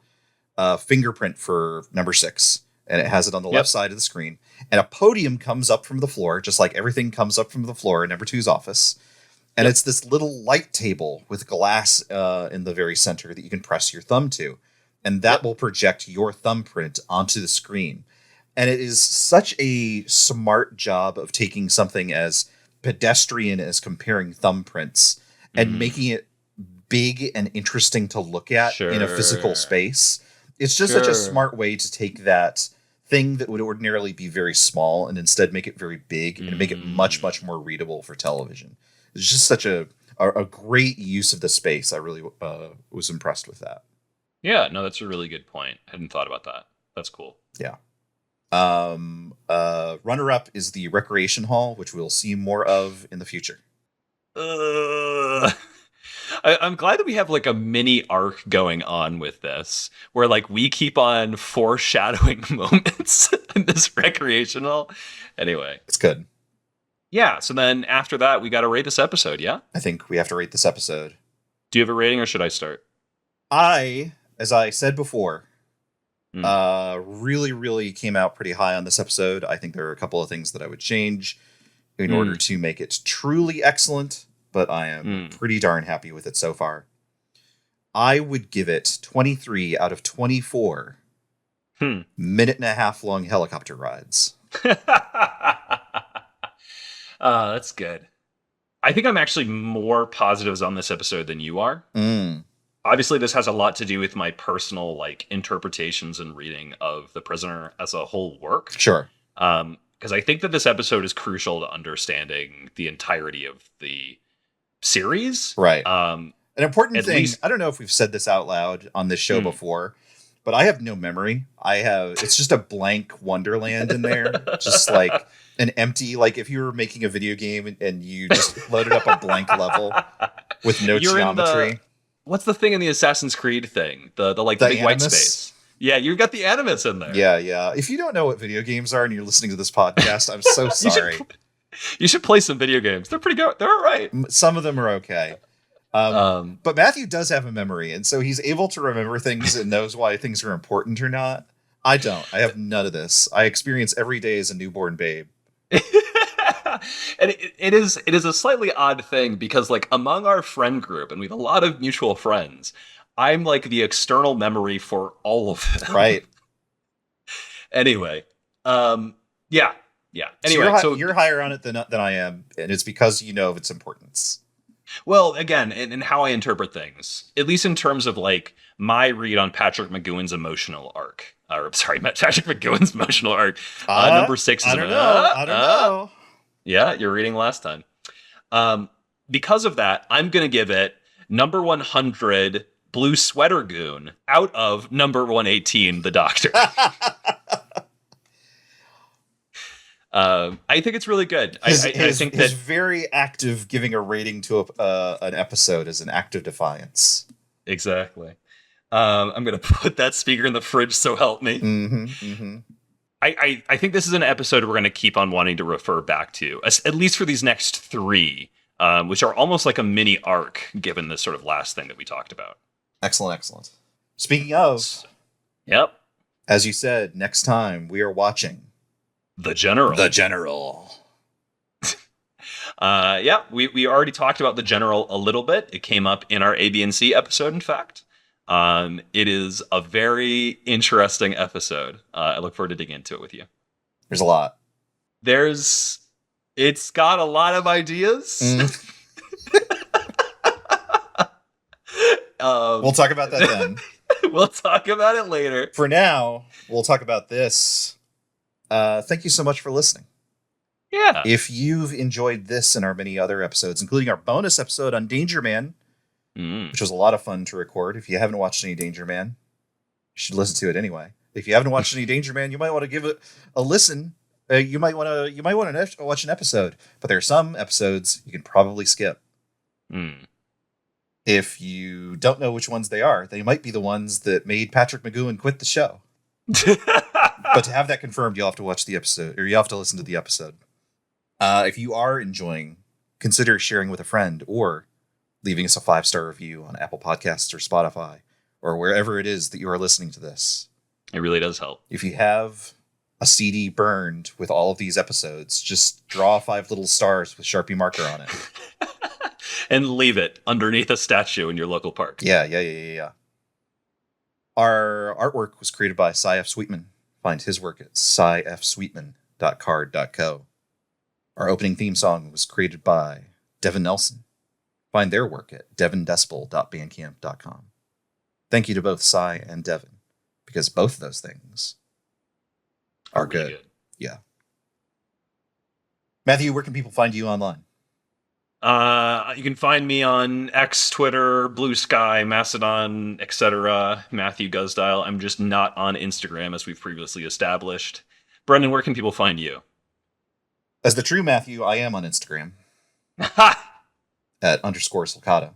A: fingerprint for number 6. And it has it on the left side of the screen. And a podium comes up from the floor, just like everything comes up from the floor in number 2's office. And it's this little light table with glass in the very center that you can press your thumb to. And that will project your thumbprint onto the screen. And it is such a smart job of taking something as pedestrian as comparing thumbprints and making it big and interesting to look at in a physical space. It's just such a smart way to take that thing that would ordinarily be very small and instead make it very big and make it much, much more readable for television. It's just such a great use of the space. I really was impressed with that.
B: Yeah, no, that's a really good point. I hadn't thought about that. That's cool.
A: Yeah. Runner-up is the recreation hall, which we'll see more of in the future.
B: I'm glad that we have like a mini arc going on with this, where like we keep on foreshadowing moments in this recreational. Anyway,
A: it's good.
B: Yeah. So then after that, we got to rate this episode. Yeah.
A: I think we have to rate this episode.
B: Do you have a rating, or should I start?
A: As I said before, really, really came out pretty high on this episode. I think there are a couple of things that I would change in order to make it truly excellent, but I am pretty darn happy with it so far. I would give it 23 out of 24 minute and a half long helicopter rides.
B: That's good. I think I'm actually more positives on this episode than you are. Obviously, this has a lot to do with my personal like interpretations and reading of The Prisoner as a whole work.
A: Sure.
B: Because I think that this episode is crucial to understanding the entirety of the series.
A: Right. An important thing,
B: least,
A: I don't know if we've said this out loud on this show before, but I have no memory. It's just a blank wonderland in there. Just like an empty, like if you were making a video game and you just loaded up a blank level with no geometry.
B: What's the thing in the Assassin's Creed thing? The big
A: Animus?
B: white space. Yeah, you've got the Animus in there.
A: Yeah. If you don't know what video games are and you're listening to this podcast, I'm so sorry.
B: You should play some video games. They're pretty good. They're all right.
A: Some of them are okay. But Matthew does have a memory, and so he's able to remember things and knows why things are important or not. I don't. I have none of this. I experience every day as a newborn babe.
B: And it is a slightly odd thing because like among our friend group, and we have a lot of mutual friends, I'm like the external memory for all of them.
A: Right.
B: Anyway. Yeah. Anyway,
A: so you're higher on it than I am, and it's because you know of its importance.
B: Well, again, and how I interpret things, at least in terms of like my read on Patrick McGoohan's emotional arc. Patrick McGoohan's emotional arc. Number 6 is
A: I don't know.
B: Yeah, you're reading last time. Because of that, I'm going to give it number 100, Blue Sweater Goon, out of number 118, The Doctor. I think it's really good. I think that
A: his very active giving a rating to an episode is an act of defiance.
B: Exactly. I'm going to put that speaker in the fridge, so help me. I think this is an episode we're going to keep on wanting to refer back to, at least for these next 3, which are almost like a mini arc, given this sort of last thing that we talked about.
A: Excellent. Speaking of,
B: yep,
A: as you said, next time we are watching
B: The General. Yeah, we already talked about The General a little bit. It came up in our A, B, and C episode, in fact. It is a very interesting episode. I look forward to digging into it with you.
A: There's a lot.
B: It's got a lot of ideas.
A: We'll talk about that then.
B: We'll talk about it later.
A: For now, we'll talk about this. Thank you so much for listening.
B: Yeah.
A: If you've enjoyed this and our many other episodes, including our bonus episode on Danger Man, which was a lot of fun to record. If you haven't watched any Danger Man, you should listen to it anyway. If you haven't watched any Danger Man, you might want to give it a listen. You might want to watch an episode, but there are some episodes you can probably skip. If you don't know which ones they are, they might be the ones that made Patrick McGoohan quit the show. But to have that confirmed, you'll have to watch the episode, or you have to listen to the episode. If you are enjoying, consider sharing with a friend or leaving us a 5-star review on Apple Podcasts or Spotify or wherever it is that you are listening to this.
B: It really does help.
A: If you have a CD burned with all of these episodes, just draw 5 little stars with Sharpie marker on it.
B: And leave it underneath a statue in your local park.
A: Yeah. Our artwork was created by Cy F. Sweetman. Find his work at cyfsweetman.card.co. Our opening theme song was created by Devin Nelson. Find their work at devindecibel.bandcamp.com. Thank you to both Cy and Devin, because both of those things are
B: really
A: good. Yeah. Matthew, where can people find you online?
B: You can find me on X, Twitter, Blue Sky, Mastodon, etc. Matthew Guzdial. I'm just not on Instagram, as we've previously established. Brendan, where can people find you?
A: As the true Matthew, I am on Instagram. At _Sulcata.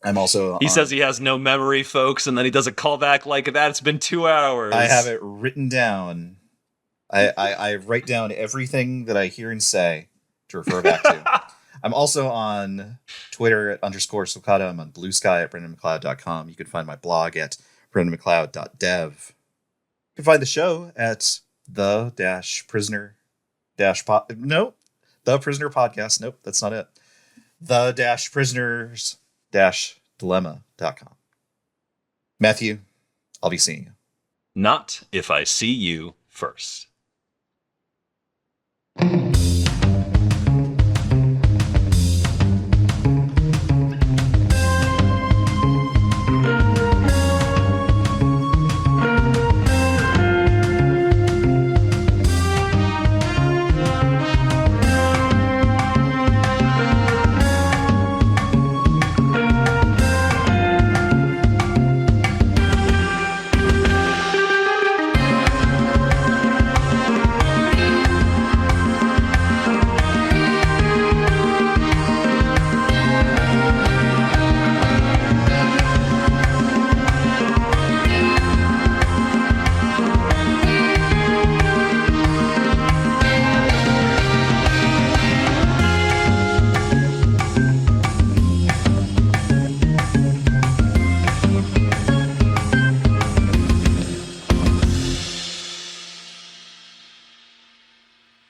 A: I'm also
B: He says he has no memory, folks, and then he does a callback like that. It's been 2 hours.
A: I have it written down. I write down everything that I hear and say to refer back to. I'm also on Twitter at _Sulcata. I'm on Blue Sky at BrendanMcLeod.com. You can find my blog at BrendanMcLeod.dev. You can find the show at the-prisoner The Prisoner Podcast. Nope, that's not it. The-prisoners-dilemma.com. Matthew, I'll be seeing you.
B: Not if I see you first.